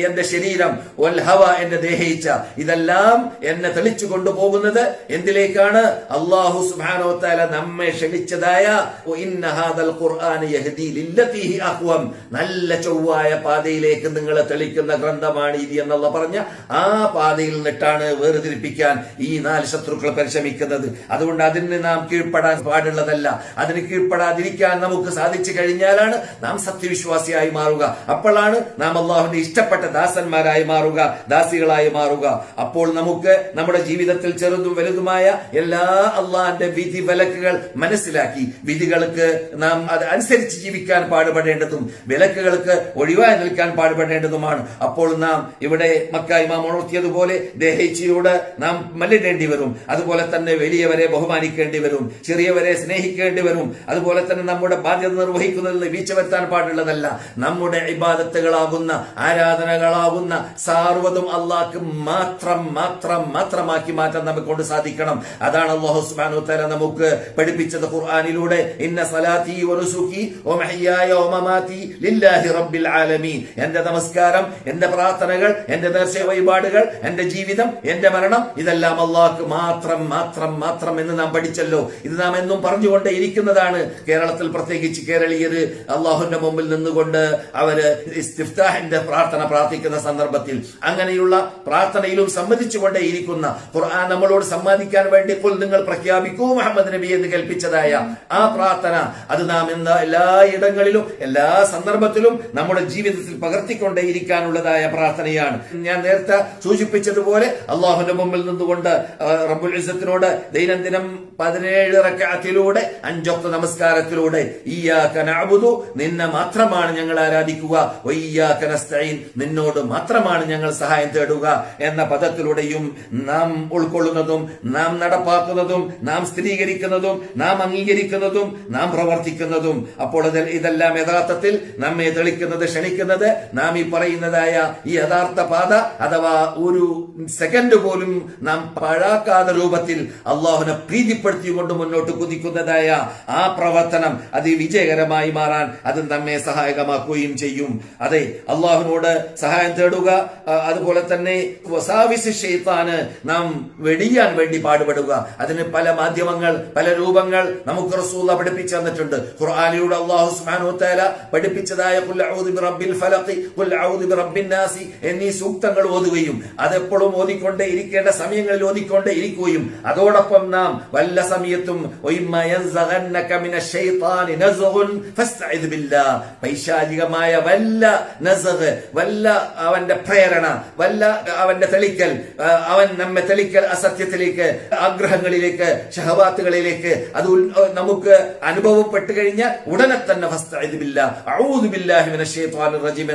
[SPEAKER 1] എന്റെ ശരീരം, എന്റെ ദേഹേച്ഛ, ഇതെല്ലാം എന്നെ തെളിച്ചു കൊണ്ടുപോകുന്നത് എന്തിലേക്കാണ്? അല്ലാഹു സുബ്ഹാനഹു വ തആല നമ്മെ ക്ഷണിച്ചതായ നല്ല ചൊവ്വായ പാതയിലേക്ക് നിങ്ങളെ തെളിക്കുന്ന ഗ്രന്ഥമാണ് ഇത് എന്നുള്ള പറഞ്ഞ ആ പാതയിൽ നിന്നിട്ടാണ് വേർതിരിപ്പിക്കാൻ ഈ 4 ശത്രുക്കൾ പരിശ്രമിക്കുന്നത്. അതുകൊണ്ട് അതിന് നാം കീഴ്പ്പെടാൻ പാടുള്ളതല്ല. അതിന് കീഴ്പ്പെടാതിരിക്കാൻ നമുക്ക് സാധിച്ചു കഴിഞ്ഞാലാണ് നാം സത്യവിശ്വാസിയായി മാറുക. അപ്പോഴാണ് നാം അള്ളാഹുവിന്റെ ഇഷ്ടപ്പെട്ട ദാസന്മാരായി മാറുക, ദാസികളായി മാറുക. അപ്പോൾ നമുക്ക് നമ്മുടെ ജീവിതത്തിൽ ചെറുതും വലുതുമായ എല്ലാ അള്ളാഹിന്റെ വിധി വിലക്കുകൾ മനസ്സിലാക്കി വിധികൾക്ക് നാം അത് അനുസരിച്ച് ജീവിക്കാൻ പാടുപെടേണ്ടതും വിലക്കുകൾക്ക് ഒഴിവായി നിൽക്കാൻ പാടുപെടേണ്ടതുമാണ്. അപ്പോൾ നാം ഇവിടെ മക്ക ഇമാം ഉണർത്തിയതുപോലെ ദേഹേച്ഛയോട് നാം മല്ലിടേണ്ടി വരും. അതുപോലെ തന്നെ വലിയവരെ ബഹുമാനിക്കേണ്ടി വരും, ചെറിയവരെ സ്നേഹിക്കേണ്ടി വരും. അതുപോലെ തന്നെ നമ്മുടെ ബാധ്യത നിർവഹിക്കുന്നതിൽ വീഴ്ച വരുത്താൻ പാടുള്ളതല്ല. നമ്മുടെ ഇബാദത്തുകളാകുന്ന, ആരാധനകളാകുന്ന സർവ്വതും അള്ളാഹ്ക്ക് മാത്രമാക്കി മാറ്റാൻ നമുക്ക് കൊണ്ട് സാധിക്കണം. അതാണ് അല്ലാഹു സുബ്ഹാനഹു വ തആല നമുക്ക് പഠിപ്പിച്ചത് ഖുർആനിലൂടെ. ഇന്ന സലാത്തി വനുസുകി വമഹ്യായ വമമാതി ലില്ലാഹി റബ്ബിൽ ആലമീൻ. എന്റെ നമസ്കാരം, എന്റെ പ്രാർത്ഥനകൾ, എന്റെ നേർച്ച വഴിപാടുകൾ, എന്റെ ജീവിതം, എന്റെ മരണം, ഇതെല്ലാം അള്ളാഹ്ക്ക് മാത്രം എന്ന് നാം പഠിച്ചല്ലോ. ഇത് നാം എന്നും പറഞ്ഞുകൊണ്ടേ ഇരിക്കുന്നതാണ്. കേരളത്തിൽ പ്രത്യേകിച്ച് കേരളീയർ അള്ളാഹുവിന്റെ മുമ്പിൽ നിന്നുകൊണ്ട് അവര് ഇസ്തിഫ്താഹിന്റെ പ്രാർത്ഥന പ്രാർത്ഥിക്കുന്ന സന്ദർഭത്തിൽ അങ്ങനെയുള്ള പ്രാർത്ഥനയിലും സമ്മതിച്ചുകൊണ്ടേ ഇരിക്കുന്ന, ഖുർആൻ നമ്മളോട് സമ്മതിക്കാൻ വേണ്ടി ഖുൽ നിങ്ങൾ പ്രഖ്യാപിക്കൂ മുഹമ്മദ് നബി എന്ന് കൽപ്പിച്ചതായ ആ പ്രാർത്ഥന, അത് നാം എല്ലായിടങ്ങളിലും എല്ലാ സന്ദർഭത്തിലും നമ്മുടെ ജീവിതത്തിൽ പകർത്തിക്കൊണ്ടേ ഇരിക്കാനുള്ളതായ പ്രാർത്ഥനയാണ്. ഞാൻ നേരത്തെ സൂചിപ്പിച്ചതുപോലെ അള്ളാഹുവിന്റെ മുമ്പിൽ നിന്നുകൊണ്ട് റബ്ബുൽ ഇസ്സത്തിനോട് ദൈനംദിനം 17 റക്അത്തിലൂടെ 5 വഖ്ത് നമസ്കാരത്തിലൂടെ ഇയ്യാക നഅ്ബുദു, നിന്നെ മാത്രമാണ് ഞങ്ങൾ ആരാധിക്കുക, വഇയ്യാക നസ്തഈൻ, നിന്നോട് മാത്രമാണ് ഞങ്ങൾ സഹായം തേടുക എന്ന പദത്തിലൂടെയും നാം ഉൾക്കൊള്ളുന്നതും നാം നടപ്പാക്കുന്നതും നാം സ്ഥിരീകരിക്കുന്നതും നാം അംഗീകരിക്കുന്നതും നാം പ്രവർത്തിക്കുന്നതും. അപ്പോൾ ഇതെല്ലാം യഥാർത്ഥത്തിൽ നമ്മെ തെളിക്കുന്നത്, ക്ഷണിക്കുന്നത് നാം ഈ പറയുന്നതായ ഈ യഥാർത്ഥ പാത അഥവാ ഒരു സെക്കൻഡ് പോലും നാം പാഴാക്കാത്ത രൂപത്തിൽ അള്ളാഹുവിനെ പ്രീതിപ്പെടുത്തിക്കൊണ്ട് മുന്നോട്ട് കുതിക്കുന്നതായ ആ പ്രവർത്തനം അത് വിജയകരമായി മാറാൻ അത് നമ്മെ സഹായകമാക്കുകയും ചെയ്യും. അതെ, അള്ളാഹുവിനോട് സഹായം തേടുക. അതുപോലെ തന്നെ വസാവിസ് ശൈത്താന് നാം വെടിയാൻ വേണ്ടി പാടുപെടുക. അതിന് പല മാധ്യമങ്ങൾ, പല രൂപങ്ങൾ നമുക്ക് റസൂലുള്ളാഹി പഠിപ്പിച്ചു തന്നിട്ടുണ്ട്. ഖുർആനിലൂടെ അല്ലാഹു സുബ്ഹാനഹു വ തആല പഠിപ്പിച്ചതായ ഖുൽ അഊദു ബിറബ്ബിൽ ഫലഖ്, ഖുൽ അഊദു ബിറബ്ബിൻ നാസി എന്നീ സൂക്തങ്ങൾ ഓതുകയും അതെപ്പോഴും ഓതിക്കൊണ്ടേ ഇരിക്കേണ്ട സമയങ്ങളിൽ ഓതിക്കൊണ്ടേ ഇരിക്കുകയും അതോടൊപ്പം നാം വല്ല സമയത്തും പൈശാചികമായ വല്ല നസഗ്, വല്ല അവന്റെ പ്രേരണ, വല്ല അവന്റെ തെളിക്കൽ, അവൻ നമ്മെ തെളിക്കൽ അസത്യത്തിലേക്ക്, ആഗ്രഹങ്ങളിലേക്ക്, ഷഹവാത്തുകളിലേക്ക് അത് നമുക്ക് അനുഭവപ്പെട്ടു കഴിഞ്ഞാൽ ഉടനെ തന്നെ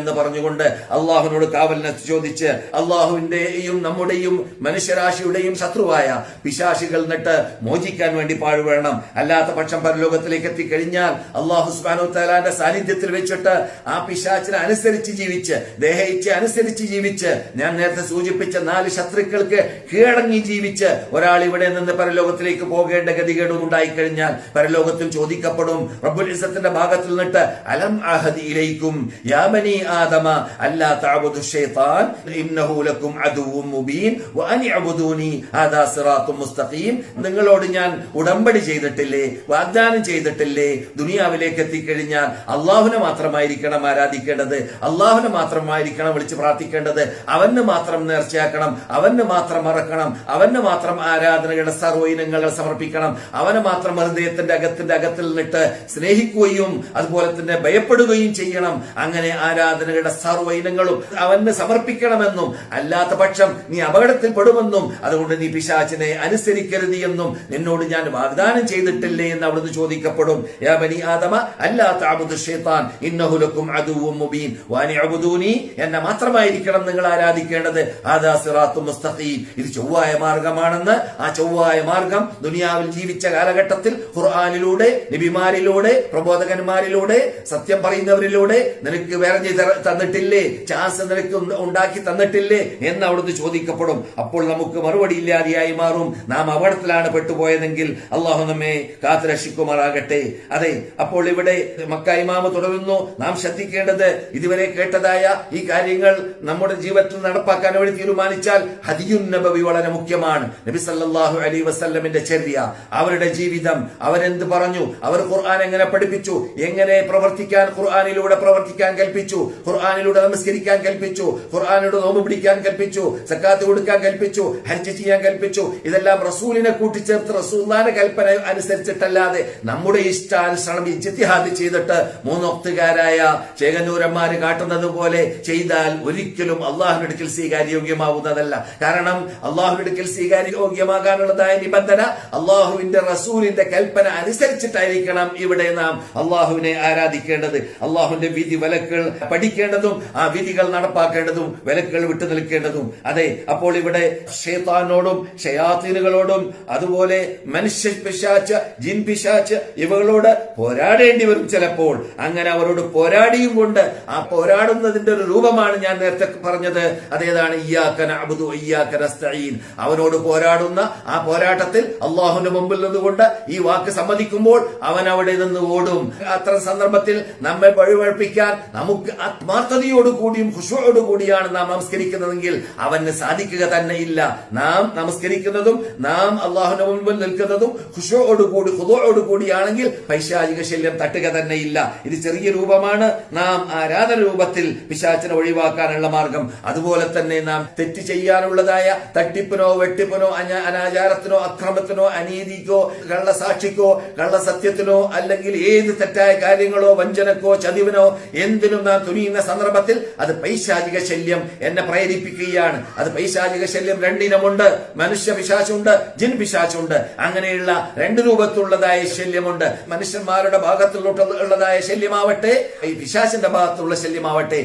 [SPEAKER 1] എന്ന് പറഞ്ഞുകൊണ്ട് അള്ളാഹുവിനോട് കാവലിനെ ചോദിച്ച് അള്ളാഹുവിന്റെയും നമ്മുടെയും മനുഷ്യരാശിയുടെയും ശത്രുവായ പിശാചികൾ നിട്ട് മോചിക്കാൻ വേണ്ടി പാടുപെടണം. അല്ലാത്ത പക്ഷം പരലോകത്തിലേക്ക് എത്തിക്കഴിഞ്ഞാൽ അള്ളാഹു സുബ്ഹാനഹു വ തആലയുടെ സാന്നിധ്യത്തിൽ വെച്ചിട്ട് ആ പിശാചിനെ അനുസരിച്ച് ജീവിച്ച്, ദേഹേച്ഛ അനുസരിച്ച് ജീവിച്ച്, ഞാൻ നേരത്തെ സൂചിപ്പിച്ച 4 ശത്രുക്കൾക്ക് കീഴടങ്ങി ജീവിച്ച് ഒരാൾ ഇവിടെ നിന്ന് പരലോകത്തിലേക്ക് പോകേണ്ട ഗതികേടും ഉണ്ടായിക്കഴിഞ്ഞാൽ പരലോകത്തിൽ ചോദിക്കപ്പെടും. റബ്ബുൽ ഇസ്സത്തിന്റെ ഭാഗത്തിൽ നിന്നിട്ട് അലം അഹദി ഇലൈക്കും യാ ബനി ആദമ അല്ലാ തഅബുദു ശൈത്താൻ ഇന്നഹു ലക്കും അദുവ്വുൻ മുബീൻ വഅനി അബ്ദൂനി ഹാദാ സിറാത്തും മുസ്തഖീം. നിങ്ങളോട് ഞാൻ ഉടമ്പടി ചെയ്തിട്ടില്ലേ, വാഗ്ദാനം ചെയ്തിട്ടില്ലേ? ദുനിയാവിലേക്ക് എത്തിക്കഴിഞ്ഞാൽ അള്ളാഹുവിനെ മാത്രമായിരിക്കണം ആരാധിക്കേണ്ടത്, അള്ളാഹുവിനെ മാത്രമായിരിക്കണം വിളിച്ച് പ്രാർത്ഥിക്കേണ്ടത്, അവന് മാത്രം നേർച്ചയാക്കണം, അവന് മാത്രം മറക്കണം, അവന് മാത്രം ആരാധനകളുടെ സർവ്വ ഇനങ്ങൾ സമർപ്പിക്കണം, അവനെ മാത്രം ഹൃദയത്തിന്റെ അകത്തിൽ നിന്നിട്ട് സ്നേഹിക്കുകയും അതുപോലെ തന്നെ ഭയപ്പെടുകയും ചെയ്യണം. അങ്ങനെ ആരാധനകളുടെ സർവ്വ ഇനങ്ങളും അവന് സമർപ്പിക്കണമെന്നും അല്ലാത്ത പക്ഷം നീ അപകടത്തിൽ പെടുമെന്നും അതുകൊണ്ട് നീ പിശാചിനെ അനുസരിക്കരുത് എന്നും നിന്നോട് ഞാൻ വാഗ്ദാനം ചെയ്തിട്ടില്ലേ എന്ന് അവിടുന്ന് ചോദിക്കപ്പെടും. യാ ബനി ആദമ അല്ലാ തഅബുദു ശൈത്താൻ ഇന്നഹു ലക്കും അദുവ്വുൻ മുബീൻ വഅനി അബ്ദൂനി, എന്നെ മാത്രമായിരിക്കണം നിങ്ങൾ ആരാധിക്കേണ്ടത്. ഹാദാ സിറാത്തും മുസ്തഖീം, ഇത് ചൊവ്വായ മാർഗമാണെന്ന്. ആ ചൊവ്വായ മാർഗം ദുനിയാവിൽ ജീവിച്ച കാലഘട്ടത്തിൽ ഖുർആനിലൂടെ, നബിമാരിലൂടെ, പ്രബോധകന്മാരിലൂടെ, സത്യം പറയുന്നവരിലൂടെ നിനക്ക് വേറെ തന്നിട്ടില്ലേ, ചാൻസ് നിനക്ക് ഉണ്ടാക്കി തന്നിട്ടില്ലേ എന്ന് അവിടുന്ന് ചോദിക്കപ്പെടും. അപ്പോൾ നമുക്ക് മറുപടി ഇല്ലാതെയായി മാറും. നാം അപകടത്തിലാണ് പെട്ടുപോയത്. പോയതെങ്കിൽ അള്ളാഹു നമ്മെ കാത്തുരക്ഷിക്കുമാറാകട്ടെ. അതെ, അപ്പോൾ ഇവിടെ മക്ക ഇമാമ് തുടരുന്നു. നാം ശ്രദ്ധിക്കേണ്ടത് ഇതുവരെ കേട്ടതായ ഈ കാര്യങ്ങൾ നമ്മുടെ ജീവിതത്തിൽ നടപ്പാക്കാൻ വേണ്ടി തീരുമാനിച്ചാൽ ഹദിയുൻ നബവി വളരെ മുഖ്യമാണ്. നബി സല്ലല്ലാഹു അലൈഹി വസല്ലമിന്റെ ചര്യ, അവരുടെ ജീവിതം, അവരെന്ത് പറഞ്ഞു, അവർ ഖുർആൻ എങ്ങനെ പഠിപ്പിച്ചു, എങ്ങനെ പ്രവർത്തിക്കാൻ ഖുർആനിലൂടെ പ്രവർത്തിക്കാൻ കൽപ്പിച്ചു, ഖുർആനിലൂടെ നമസ്കരിക്കാൻ കൽപ്പിച്ചു, ഖുർആനിലൂടെ നോമ്പ് പിടിക്കാൻ കൽപ്പിച്ചു, സക്കാത്ത് കൊടുക്കാൻ കൽപ്പിച്ചു, ഹജ്ജ് ചെയ്യാൻ കൽപ്പിച്ചു. ഇതെല്ലാം റസൂലിനെ കൂട്ടിച്ചേർത്ത് റസൂലുള്ളാഹിന്റെ കൽപ്പന അനുസരിച്ചിട്ടല്ലാതെ നമ്മുടെ ഇഷ്ടാനുസരണം ഇജ്തിഹാദ് ചെയ്തിട്ട് മൂന്നൊക്തുകാരായ ചേകന്നൂരന്മാര് കാട്ടുന്നത് പോലെ ചെയ്താൽ ഒരിക്കലും അള്ളാഹുവിന്റെ അടുക്കൽ സ്വീകാര്യോഗ്യമാവുന്നതല്ല. കാരണം അള്ളാഹുവിന്റെ അടുക്കൽ സ്വീകാര്യോഗ്യമാകാനുള്ളതായ നിബന്ധന അള്ളാഹുവിന്റെ റസൂലിന്റെ കൽപ്പന അനുസരിച്ചിട്ടായിരിക്കണം ഇവിടെ നാം അള്ളാഹുവിനെ ആരാധിക്കേണ്ടത്. അള്ളാഹുവിന്റെ വിധി വിലക്കുകൾ പഠിക്കേണ്ടതും ആ വിധികൾ നടപ്പാക്കേണ്ടതും വിലക്കുകൾ വിട്ടു നിൽക്കേണ്ടതും. അതെ, അപ്പോൾ ഇവിടെ ശൈത്താനോടും ശയാത്തീനുകളോടും അതുപോലെ മനുഷ്യ പിശാച്ച്, ജിൻ പിശാച്ച് ഇവകളോട് പോരാടേണ്ടി വരും ചിലപ്പോൾ. അങ്ങനെ അവരോട് പോരാടിയും കൊണ്ട് ആ പോരാടുന്നതിന്റെ ഒരു രൂപമാണ് ഞാൻ നേരത്തെ പറഞ്ഞത്. അതേതാണ് ഇയ്യാക നഅ്ബുദു വഇയ്യാക നസ്തഈൻ. അവനോട് പോരാടുന്ന ആ പോരാട്ടത്തിൽ അള്ളാഹുവിന്റെ മുമ്പിൽ നിന്നുകൊണ്ട് ഈ വാക്ക് സമ്മതിക്കുമ്പോൾ അവൻ അവിടെ നിന്ന് ഓടും. അത്തരം സന്ദർഭത്തിൽ നമ്മെ വഴിപഴപ്പിക്കാൻ നമുക്ക് ആത്മാർത്ഥതയോടുകൂടിയും ഖുശൂഅോടുകൂടിയാണ് നാം നമസ്കരിക്കുന്നതെങ്കിൽ അവന് സാധിക്കുക തന്നെ ഇല്ല. നാം നമസ്കരിക്കുന്നതും നാം അള്ളാഹുവിന്റെ മുമ്പിൽ നിൽക്കുന്നതും ഖുശൂഅോടുകൂടി ഖുദൂഅോടുകൂടിയാണെങ്കിൽ പൈശാചിക ശല്യം തട്ടുക തന്നെ ഇല്ല. ഇത് ചെറിയ രൂപമാണ് നാം ആരാധന രൂപത്തിൽ പിശാചിനെ ഒഴിവാക്കാനുള്ള മാർഗം. അതുപോലെ തന്നെ നാം തെറ്റ് ചെയ്യാനുള്ളതായ തട്ടിപ്പിനോ വെട്ടിപ്പിനോ അനാചാരത്തിനോ അക്രമത്തിനോ അനീതിക്കോ കള്ളസാക്ഷിക്കോ കള്ളസത്യത്തിനോ അല്ലെങ്കിൽ ഏത് തെറ്റായ കാര്യങ്ങളോ വഞ്ചനക്കോ ചതിവിനോ എന്തിനും നാം തുനിയുന്ന സന്ദർഭത്തിൽ അത് പൈശാചിക ശല്യം എന്നെ പ്രേരിപ്പിക്കുകയാണ്. അത് പൈശാചിക ശല്യം രണ്ടിനമുണ്ട്. മനുഷ്യ പിശാചുണ്ട്, ജിൻ പിശാചുണ്ട്. അങ്ങനെയുള്ള രണ്ട് രൂപത്തിലുള്ളതായ ശല്യമുണ്ട്. മനുഷ്യന്മാരുടെ ഭാഗത്തുള്ളതായ ശല്യമാവട്ടെ ഈ പിശാചിന്റെ ഭാഗത്തുള്ള ശല്യമാവട്ടെ,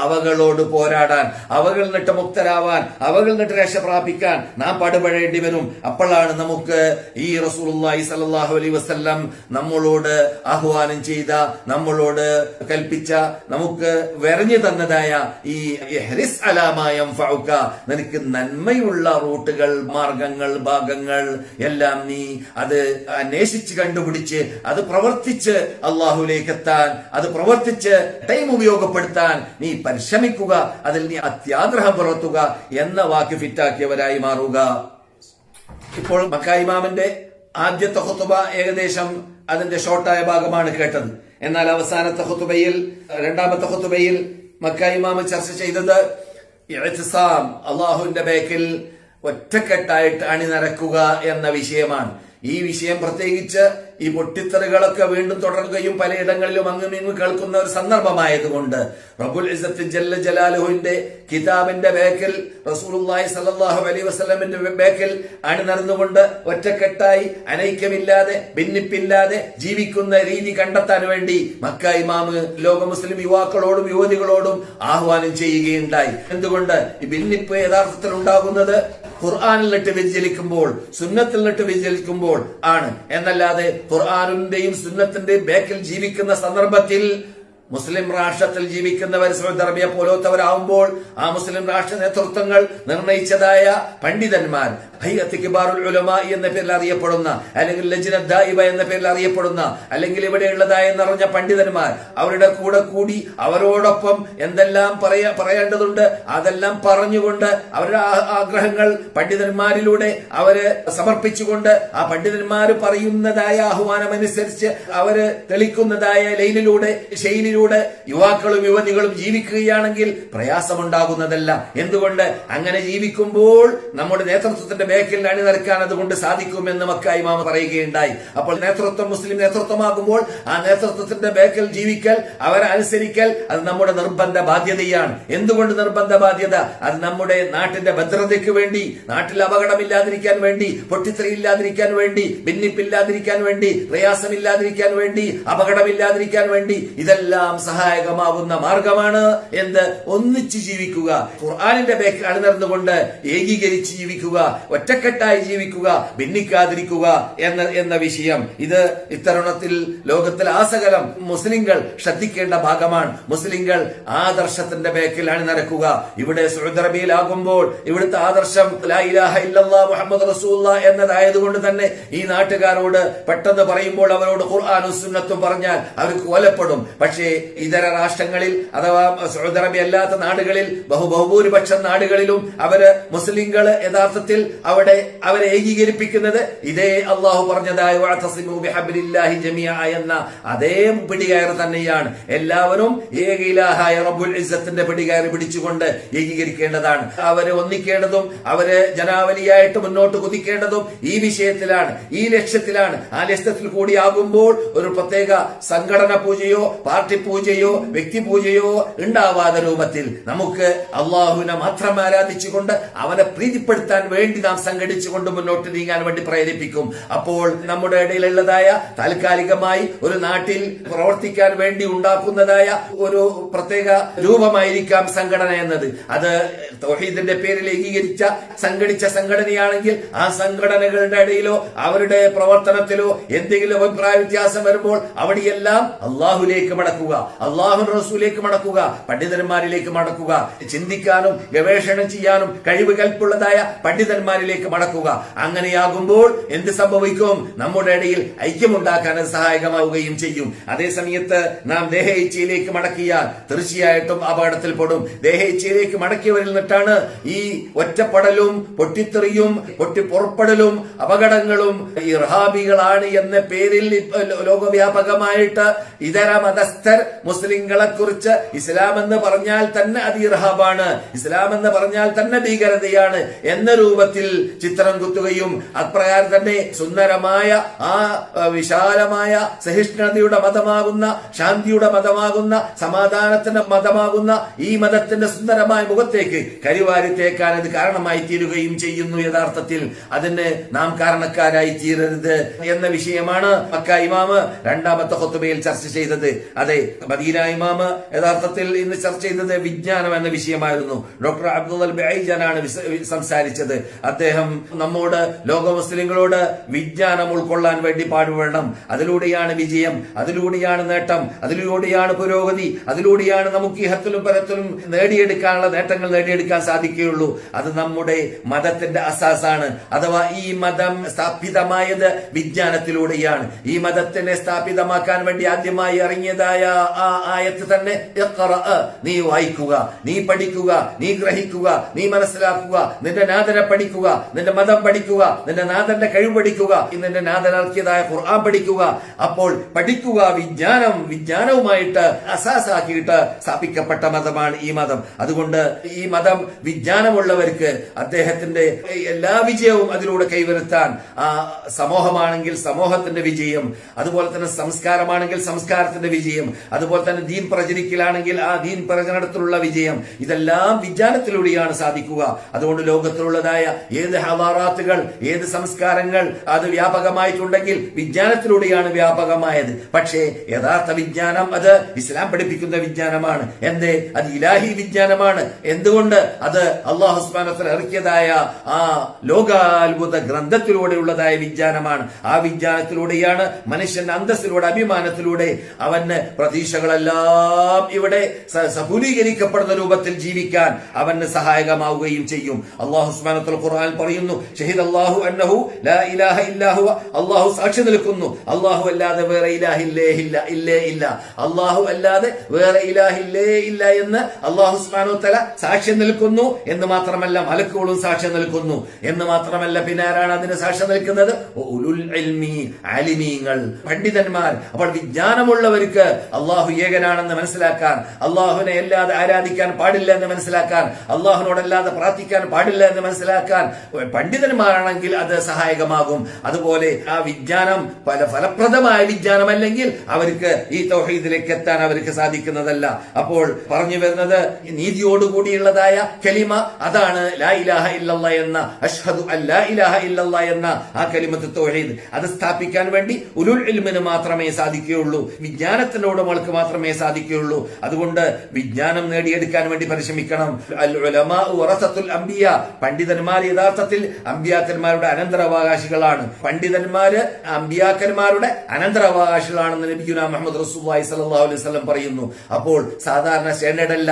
[SPEAKER 1] അവകളോട് പോരാടാൻ, അവകൾ നിട്ട് മുക്തരാവാൻ, അവകൾ നിട്ട് രക്ഷ പ്രാപിക്കാൻ നാം പടുപഴേണ്ടി വരും. അപ്പോഴാണ് നമുക്ക് ഈ റസൂലുള്ളാഹി സ്വല്ലല്ലാഹു അലൈഹി വസല്ലം നമ്മളോട് ആഹ്വാനം ചെയ്ത, നമ്മളോട് കൽപ്പിച്ച, നമുക്ക് വരഞ്ഞു തന്നതായ ഈ ഇഹ്രിസ് അലാ മാ യൻഫഉക, നിനക്ക് നന്മയുള്ള റൂട്ടുകൾ, മാർഗങ്ങൾ, ഭാഗങ്ങൾ എല്ലാം നീ അത് അന്വേഷിച്ച് കണ്ടുപിടിച്ച് അത് പ്രവർത്തിച്ച് അള്ളാഹുലേക്ക് എത്താൻ, അത് പ്രവർത്തിച്ച് ടൈം ഉപയോഗപ്പെടുത്താൻ നീ പരിശ്രമിക്കുക, അതിൽ നീ അത്യാഗ്രഹം പുലർത്തുക എന്ന വാക്ക് ഫിറ്റാക്കിയവരായി മാറുക. ഇപ്പോൾ മക്ക ഇമാമിന്റെ ആദ്യത്തെ ഖുതുബ ഏകദേശം അതിന്റെ ഷോർട്ടായ ഭാഗമാണ് കേട്ടത്. എന്നാൽ അവസാനത്തെ ഖുതുബയിൽ, രണ്ടാമത്തെ ഖുതുബയിൽ മക്ക ഇമാം ചർച്ച ചെയ്തത് ഇഅ്തിസാം, അള്ളാഹുവിന്റെ ബേക്കിൽ ഒറ്റക്കെട്ടായിട്ട് അണിനിരക്കുക എന്ന വിഷയമാണ്. ഈ വിഷയം പ്രത്യേകിച്ച് ഈ പൊട്ടിത്തെറികളൊക്കെ വീണ്ടും തുടരുകയും പലയിടങ്ങളിലും അങ്ങും ഇങ്ങും കേൾക്കുന്ന ഒരു സന്ദർഭമായതുകൊണ്ട് റബ്ബുൽ ഇസ്സത്ത് ജല്ല ജലാലുഹുവിന്റെ കിതാബിന്റെ ബേക്കിൽ റസൂലുള്ളാഹി സ്വല്ലല്ലാഹു അലൈഹി വസല്ലമിന്റെ ബേക്കിൽ അണിനിരന്നുകൊണ്ട് ഒറ്റക്കെട്ടായി അനൈക്യമില്ലാതെ ഭിന്നിപ്പില്ലാതെ ജീവിക്കുന്ന രീതി കണ്ടെത്താൻ വേണ്ടി മക്ക ഇമാം ലോക മുസ്ലിം യുവാക്കളോടും യുവതികളോടും ആഹ്വാനം ചെയ്യുകയുണ്ടായി. എന്തുകൊണ്ട് ഈ ഭിന്നിപ്പ് യഥാർത്ഥത്തിൽ ഉണ്ടാകുന്നത് ഖുർആനിൽ നിട്ട് വ്യതിചലിക്കുമ്പോൾ, സുന്നത്തിൽ നിട്ട് വ്യതിചലിക്കുമ്പോൾ ആണ്. എന്നല്ലാതെ ഖുർആനിന്റെയും സുന്നത്തിന്റെയും ബേക്കിൽ ജീവിക്കുന്ന സന്ദർഭത്തിൽ മുസ്ലിം രാഷ്ട്രത്തിൽ ജീവിക്കുന്നവർ സൗദി അറേബ്യ പോലത്തവരാകുമ്പോൾ ആ മുസ്ലിം രാഷ്ട്ര നേതൃത്വങ്ങൾ നിർണയിച്ചതായ പണ്ഡിതന്മാർ, ഹയ്യത്ത് കിബാറുൽ ഉലമാ എന്ന പേരിൽ അറിയപ്പെടുന്ന, അല്ലെങ്കിൽ ലജ്ന ദായിബ എന്ന പേരിൽ അറിയപ്പെടുന്ന, അല്ലെങ്കിൽ ഇവിടെയുള്ളതായ നിറഞ്ഞ പണ്ഡിതന്മാർ അവരുടെ കൂടെ കൂടി അവരോടൊപ്പം എന്തെല്ലാം പറയേണ്ടതുണ്ട് അതെല്ലാം പറഞ്ഞുകൊണ്ട് അവരുടെ ആഗ്രഹങ്ങൾ പണ്ഡിതന്മാരിലൂടെ അവര് സമർപ്പിച്ചുകൊണ്ട് ആ പണ്ഡിതന്മാർ പറയുന്നതായ ആഹ്വാനമനുസരിച്ച് അവര് തെളിക്കുന്നതായ ലൈനിലൂടെ ശൈലിയിലൂടെ യുവാക്കളും യുവതികളും ജീവിക്കുകയാണെങ്കിൽ പ്രയാസമുണ്ടാകുന്നതല്ല. എന്തുകൊണ്ട് അങ്ങനെ ജീവിക്കുമ്പോൾ നമ്മുടെ നേതൃത്വത്തിന്റെ ബേക്കിൽ അണിനിരക്കാൻ അതുകൊണ്ട് സാധിക്കുമെന്ന് മക്ക ഇമാം പറയുകയുണ്ടായി. അപ്പോൾ നേതൃത്വം മുസ്ലിം നേതൃത്വമാകുമ്പോൾ ആ നേതൃത്വത്തിന്റെ ബേക്കിൽ ജീവിക്കൽ, അവരെ അനുസരിക്കൽ അത് നമ്മുടെ നിർബന്ധ ബാധ്യതയാണ്. എന്തുകൊണ്ട് നിർബന്ധ ബാധ്യത? അത് നമ്മുടെ നാട്ടിന്റെ ഭദ്രതയ്ക്ക് വേണ്ടി, നാട്ടിൽ അപകടമില്ലാതിരിക്കാൻ വേണ്ടി, പൊട്ടിത്തെറിയില്ലാതിരിക്കാൻ വേണ്ടി, ഭിന്നിപ്പില്ലാതിരിക്കാൻ വേണ്ടി, പ്രയാസമില്ലാതിരിക്കാൻ വേണ്ടി, അപകടമില്ലാതിരിക്കാൻ വേണ്ടി, ഇതെല്ലാം ഇതിനെല്ലാം സഹായകമാവുന്ന മാർഗമാണ് എന്ത്? ഒന്നിച്ച് ജീവിക്കുക, ഖുർആനിന്റെ ബേക്കിൽ അണിനിർന്നുകൊണ്ട് ഏകീകരിച്ച് ജീവിക്കുക, ഒറ്റക്കെട്ടായി ജീവിക്കുക, ഭിന്നിക്കാതിരിക്കുക എന്ന വിഷയം. ഇത് ഇത്തരുണത്തിൽ ലോകത്തിൽ ആസകലം മുസ്ലിങ്ങൾ ശ്രദ്ധിക്കേണ്ട ഭാഗമാണ്. മുസ്ലിങ്ങൾ ആദർശത്തിന്റെ ബേക്കിൽ അണിനിരക്കുക. ഇവിടെ സൗദി അറേബ്യയിലാകുമ്പോൾ ഇവിടുത്തെ ആദർശം ലാ ഇലാഹ ഇല്ലല്ലാഹ് മുഹമ്മദ് റസൂലുള്ളാഹ് എന്നതായതുകൊണ്ട് തന്നെ ഈ നാട്ടുകാരോട് പെട്ടെന്ന് പറയുമ്പോൾ അവരോട് ഖുർആനും സുന്നത്തും പറഞ്ഞാൽ അവർക്ക് കൊലപ്പെടും. പക്ഷേ ഇതര രാഷ്ട്രങ്ങളിൽ അഥവാ സൗദി അറേബ്യ അല്ലാത്ത നാടുകളിൽ ബഹുഭൂരിപക്ഷം നാടുകളിലും അവര് മുസ്ലിങ്ങള് യഥാർത്ഥത്തിൽ അവരെ ഏകീകരിപ്പിക്കുന്നത് ഇതേ അള്ളാഹു പറഞ്ഞതായ വഅതസിമു ബിഹബ്ലില്ലാഹി ജമീഅ എന്ന അതേ പിടികയർ തന്നെയാണ്. എല്ലാവരും ഏക ഇലാഹായ റബ്ബുൽ ഇസ്സത്തിന്റെ പിടികയറി പിടിച്ചുകൊണ്ട് ഏകീകരിക്കേണ്ടതാണ്. അവരെ ഒന്നിക്കേണ്ടതും അവരെ ജനാവലിയായിട്ട് മുന്നോട്ട് കുതിക്കേണ്ടതും ഈ വിഷയത്തിലാണ്, ഈ ലക്ഷ്യത്തിലാണ്. ആ ലക്ഷ്യത്തിൽ കൂടിയാകുമ്പോൾ ഒരു പ്രത്യേക സംഘടന പൂജയോ പാർട്ടി പൂജയോ വ്യക്തി പൂജയോ ഉണ്ടാവാത്ത രൂപത്തിൽ നമുക്ക് അള്ളാഹുവിനെ മാത്രം ആരാധിച്ചുകൊണ്ട് അവനെ പ്രീതിപ്പെടുത്താൻ വേണ്ടി നാം സംഘടിച്ചുകൊണ്ട് മുന്നോട്ട് നീങ്ങാൻ വേണ്ടി പ്രേരിപ്പിക്കും. അപ്പോൾ നമ്മുടെ ഇടയിലുള്ളതായ താൽക്കാലികമായി ഒരു നാട്ടിൽ പ്രവർത്തിക്കാൻ വേണ്ടി ഉണ്ടാക്കുന്നതായ ഒരു പ്രത്യേക രൂപമായിരിക്കാം സംഘടന എന്നത്. അത് തൗഹീദിന്റെ പേരിൽ ഏകീകരിച്ച സംഘടിച്ച സംഘടനയാണെങ്കിൽ ആ സംഘടനകളുടെ ഇടയിലോ അവരുടെ പ്രവർത്തനത്തിലോ എന്തെങ്കിലും അഭിപ്രായ വ്യത്യാസം വരുമ്പോൾ അവിടെയെല്ലാം അള്ളാഹുലേക്ക് മടക്കുക, അള്ളാഹു റസൂലിലേക്ക് മടക്കുക, പണ്ഡിതന്മാരിലേക്ക് മടക്കുക, ചിന്തിക്കാനും ഗവേഷണം ചെയ്യാനും കഴിവ് കൽപ്പുള്ളതായ പണ്ഡിതന്മാരിലേക്ക് മടക്കുക. അങ്ങനെയാകുമ്പോൾ എന്ത് സംഭവിക്കും? നമ്മുടെ ഇടയിൽ ഐക്യമുണ്ടാക്കാൻ സഹായകമാവുകയും ചെയ്യും. അതേസമയത്ത് നാം ദേഹേച്ഛയിലേക്ക് മടക്കിയാൽ തീർച്ചയായിട്ടും അപകടത്തിൽപ്പെടും. ദേഹേച്ഛയിലേക്ക് മടക്കിയവരിൽ നിന്നിട്ടാണ് ഈ ഒറ്റപ്പെടലും പൊട്ടിത്തെറിയും പൊട്ടിപ്പുറപ്പെടലും അപകടങ്ങളും. ഇർഹാബികളാണ് എന്ന പേരിൽ ലോകവ്യാപകമായിട്ട് ഇതര മതസ്ഥർ മുസ്ലിങ്ങളെ കുറിച്ച് ഇസ്ലാം എന്ന് പറഞ്ഞാൽ തന്നെ അത് ഇർഹാബാണ്, ഇസ്ലാം എന്ന് പറഞ്ഞാൽ തന്നെ ഭീകരതയാണ് എന്ന രൂപത്തിൽ ചിത്രം കുത്തുകയും അപ്രകാരം തന്നെ സുന്ദരമായ ആ വിശാലമായ സഹിഷ്ണുതയുടെ മതമാകുന്ന, ശാന്തിയുടെ മതമാകുന്ന, സമാധാനത്തിന്റെ മതമാകുന്ന ഈ മതത്തിന്റെ സുന്ദരമായ മുഖത്തേക്ക് കരിവാരിത്തേക്കാൻ അത് കാരണമായി തീരുകയും ചെയ്യുന്നു. യഥാർത്ഥത്തിൽ അതിന് നാം കാരണക്കാരായി തീരരുത് എന്ന വിഷയമാണ് മക്ക ഇമാമ് രണ്ടാമത്തെ ഖുത്ബയിൽ ചർച്ച ചെയ്തത്. അതെ, മദീന ഇമാമ് യഥാർത്ഥത്തിൽ ഇന്ന് ചർച്ച ചെയ്തത് വിജ്ഞാനം എന്ന വിഷയമായിരുന്നു. ഡോക്ടർ അബ്ദുൽ ബൈജാനാണ് സംസാരിച്ചത്. അദ്ദേഹം നമ്മോട് ലോക മുസ്ലിങ്ങളോട് വിജ്ഞാനം ഉൾക്കൊള്ളാൻ വേണ്ടി പാടുപെടണം. അതിലൂടെയാണ് വിജയം, അതിലൂടെയാണ് നേട്ടം, അതിലൂടെയാണ് പുരോഗതി, അതിലൂടെയാണ് നമുക്ക് ഇഹത്തിലും പരത്തിലും നേടിയെടുക്കാനുള്ള നേട്ടങ്ങൾ നേടിയെടുക്കാൻ സാധിക്കുകയുള്ളൂ. അത് നമ്മുടെ മതത്തിന്റെ അസാസാണ്. അഥവാ ഈ മതം സ്ഥാപിതമായത് വിജ്ഞാനത്തിലൂടെയാണ്. ഈ മതത്തിനെ സ്ഥാപിതമാക്കാൻ വേണ്ടി ആദ്യമായി ഇറങ്ങിയതായ ആ ആയത്ത് തന്നെ നീ വായിക്കുക, നീ പഠിക്കുക, നീ ഗ്രഹിക്കുക, നീ മനസ്സിലാക്കുക, നിന്റെ നാഥനെ പഠിക്കുക, നിന്റെ മതം പഠിക്കുക, നിന്റെ നാഥന്റെ കഴിവ് പഠിക്കുക, നിന്റെ നാഥനിറക്കിയതായ ഖുർആൻ പഠിക്കുക. അപ്പോൾ പഠിക്കുക, വിജ്ഞാനവുമായിട്ട് അസാസാക്കിയിട്ട് സ്ഥാപിക്കപ്പെട്ട മതമാണ് ഈ മതം. അതുകൊണ്ട് ഈ മതം വിജ്ഞാനമുള്ളവർക്ക് അദ്ദേഹത്തിന്റെ എല്ലാ വിജയവും അതിലൂടെ കൈവരുത്താൻ, ആ സമൂഹമാണെങ്കിൽ സമൂഹത്തിന്റെ വിജയം, അതുപോലെ തന്നെ സംസ്കാരമാണെങ്കിൽ സംസ്കാരത്തിന്റെ വിജയം, അതുപോലെ തന്നെ ദീൻ പ്രചരിക്കലാണെങ്കിൽ ആ ദീൻ പ്രചരണത്തിലുള്ള വിജയം, ഇതെല്ലാം വിജ്ഞാനത്തിലൂടെയാണ് സാധിക്കുക. അതുകൊണ്ട് ലോകത്തിലുള്ളതായ ഏത് ഹവാറാത്തുകൾ, ഏത് സംസ്കാരങ്ങൾ അത് വ്യാപകമായിട്ടുണ്ടെങ്കിൽ വിജ്ഞാനത്തിലൂടെയാണ് വ്യാപകമായത്. പക്ഷേ യഥാർത്ഥ വിജ്ഞാനം അത് ഇസ്ലാം പഠിപ്പിക്കുന്ന വിജ്ഞാനമാണ്. എന്തേ? അത് ഇലാഹി വിജ്ഞാനമാണ്. എന്തുകൊണ്ട്? അത് അല്ലാഹു സുബ്ഹാനഹു വ തആല ഇറക്കിയതായ ആ ലോകാത്ഭുത ഗ്രന്ഥത്തിലൂടെയുള്ളതായ വിജ്ഞാനമാണ്. ആ വിജ്ഞാനത്തിലൂടെയാണ് മനുഷ്യന്റെ അന്തസ്സിലൂടെ, അഭിമാനത്തിലൂടെ അവന് പ്രതീക്ഷകളെല്ലാം ഇവിടെ സഫലീകരിക്കപ്പെടുന്ന രൂപത്തിൽ ജീവിക്കാൻ അവന് സഹായകമാവുകയും ചെയ്യും. അല്ലാഹു സുബ്ഹാനഹു വ തആല ഖുർആനിൽ പറയുന്നു, ഷഹീദല്ലാഹു അന്നഹു ലാ ഇലാഹ ഇല്ലാ ഹുവ, അല്ലാഹു സാക്ഷി നിൽക്കുന്നു, അല്ലാഹു അല്ലാതെ വേറെ ഇലാഹില്ലേ ഇല്ല, അല്ലാഹു അല്ലാതെ വേറെ ഇലാഹില്ലേ ഇല്ല എന്ന് അല്ലാഹു സുബ്ഹാനഹു വ തആല സാക്ഷ്യം നിൽക്കുന്നു. എന്ന് മാത്രമല്ല മലക്കുകളും സാക്ഷ്യം നിൽക്കുന്നു. എന്ന് മാത്രമല്ല പിന്നെ ആരാണ് അതിന് സാക്ഷ്യം നിൽക്കുന്നത്? ഉലുൽ ഇൽമി, ആലിമീങ്ങൾ, പണ്ഡിതന്മാർ. അപ്പോൾ വിജ്ഞാനമുള്ളവർക്ക് അള്ളാഹു ഏകനാണെന്ന് മനസ്സിലാക്കാൻ, അള്ളാഹുവിനെ അല്ലാതെ ആരാധിക്കാൻ പാടില്ല എന്ന് മനസ്സിലാക്കാൻ, അള്ളാഹുവിനോടല്ലാതെ പ്രാർത്ഥിക്കാൻ പാടില്ല എന്ന് മനസ്സിലാക്കാൻ പണ്ഡിതന്മാരാണെങ്കിൽ അത് സഹായകമാകും. അതുപോലെ ആ വിജ്ഞാനം ഫലപ്രദമായ വിജ്ഞാനമല്ലെങ്കിൽ അവർക്ക് ഈ തൗഹീദിലേക്ക് എത്താൻ അവർക്ക് സാധിക്കുന്നതല്ല. അപ്പോൾ പറഞ്ഞു വരുന്നത് നീതിയോടുകൂടിയുള്ളതായ കലിമ, അതാണ് ലാ ഇലാഹ ഇല്ലല്ലാഹ് എന്ന അഷ്ഹദു അല്ലാ ഇലാഹ ഇല്ലല്ലാഹ് എന്ന ആ കലിമത്ത് തൗഹീദ്. അത് സ്ഥാപിക്കാൻ വേണ്ടി ഉലുൽ ഇൽമിന് മാത്രമേ സാധിക്കുകയുള്ളൂ. വിജ്ഞാനത്തിനോട് നമ്മൾ ഒരാൾക്ക് മാത്രമേ സാധിക്കുകയുള്ളൂ. അതുകൊണ്ട് വിജ്ഞാനം നേടിയെടുക്കാൻ വേണ്ടി പരിശ്രമിക്കണം. അൽ ഉലമാ വറസത്തുൽ അംബിയ, പണ്ഡിതന്മാർ യഥാർത്ഥത്തിൽ അമ്പിയാക്കന്മാരുടെ അനന്തരാവകാശികളാണ്. പണ്ഡിതന്മാര് അമ്പിയാക്കന്മാരുടെ അനന്തരാവകാശികളാണെന്ന് നബിയുനാ മുഹമ്മദ് റസൂലുള്ളാഹി സ്വല്ലല്ലാഹു അലൈഹി വസല്ലം പറയുന്നു. അപ്പോൾ സാധാരണ സ്റ്റാൻഡേർഡ് അല്ല.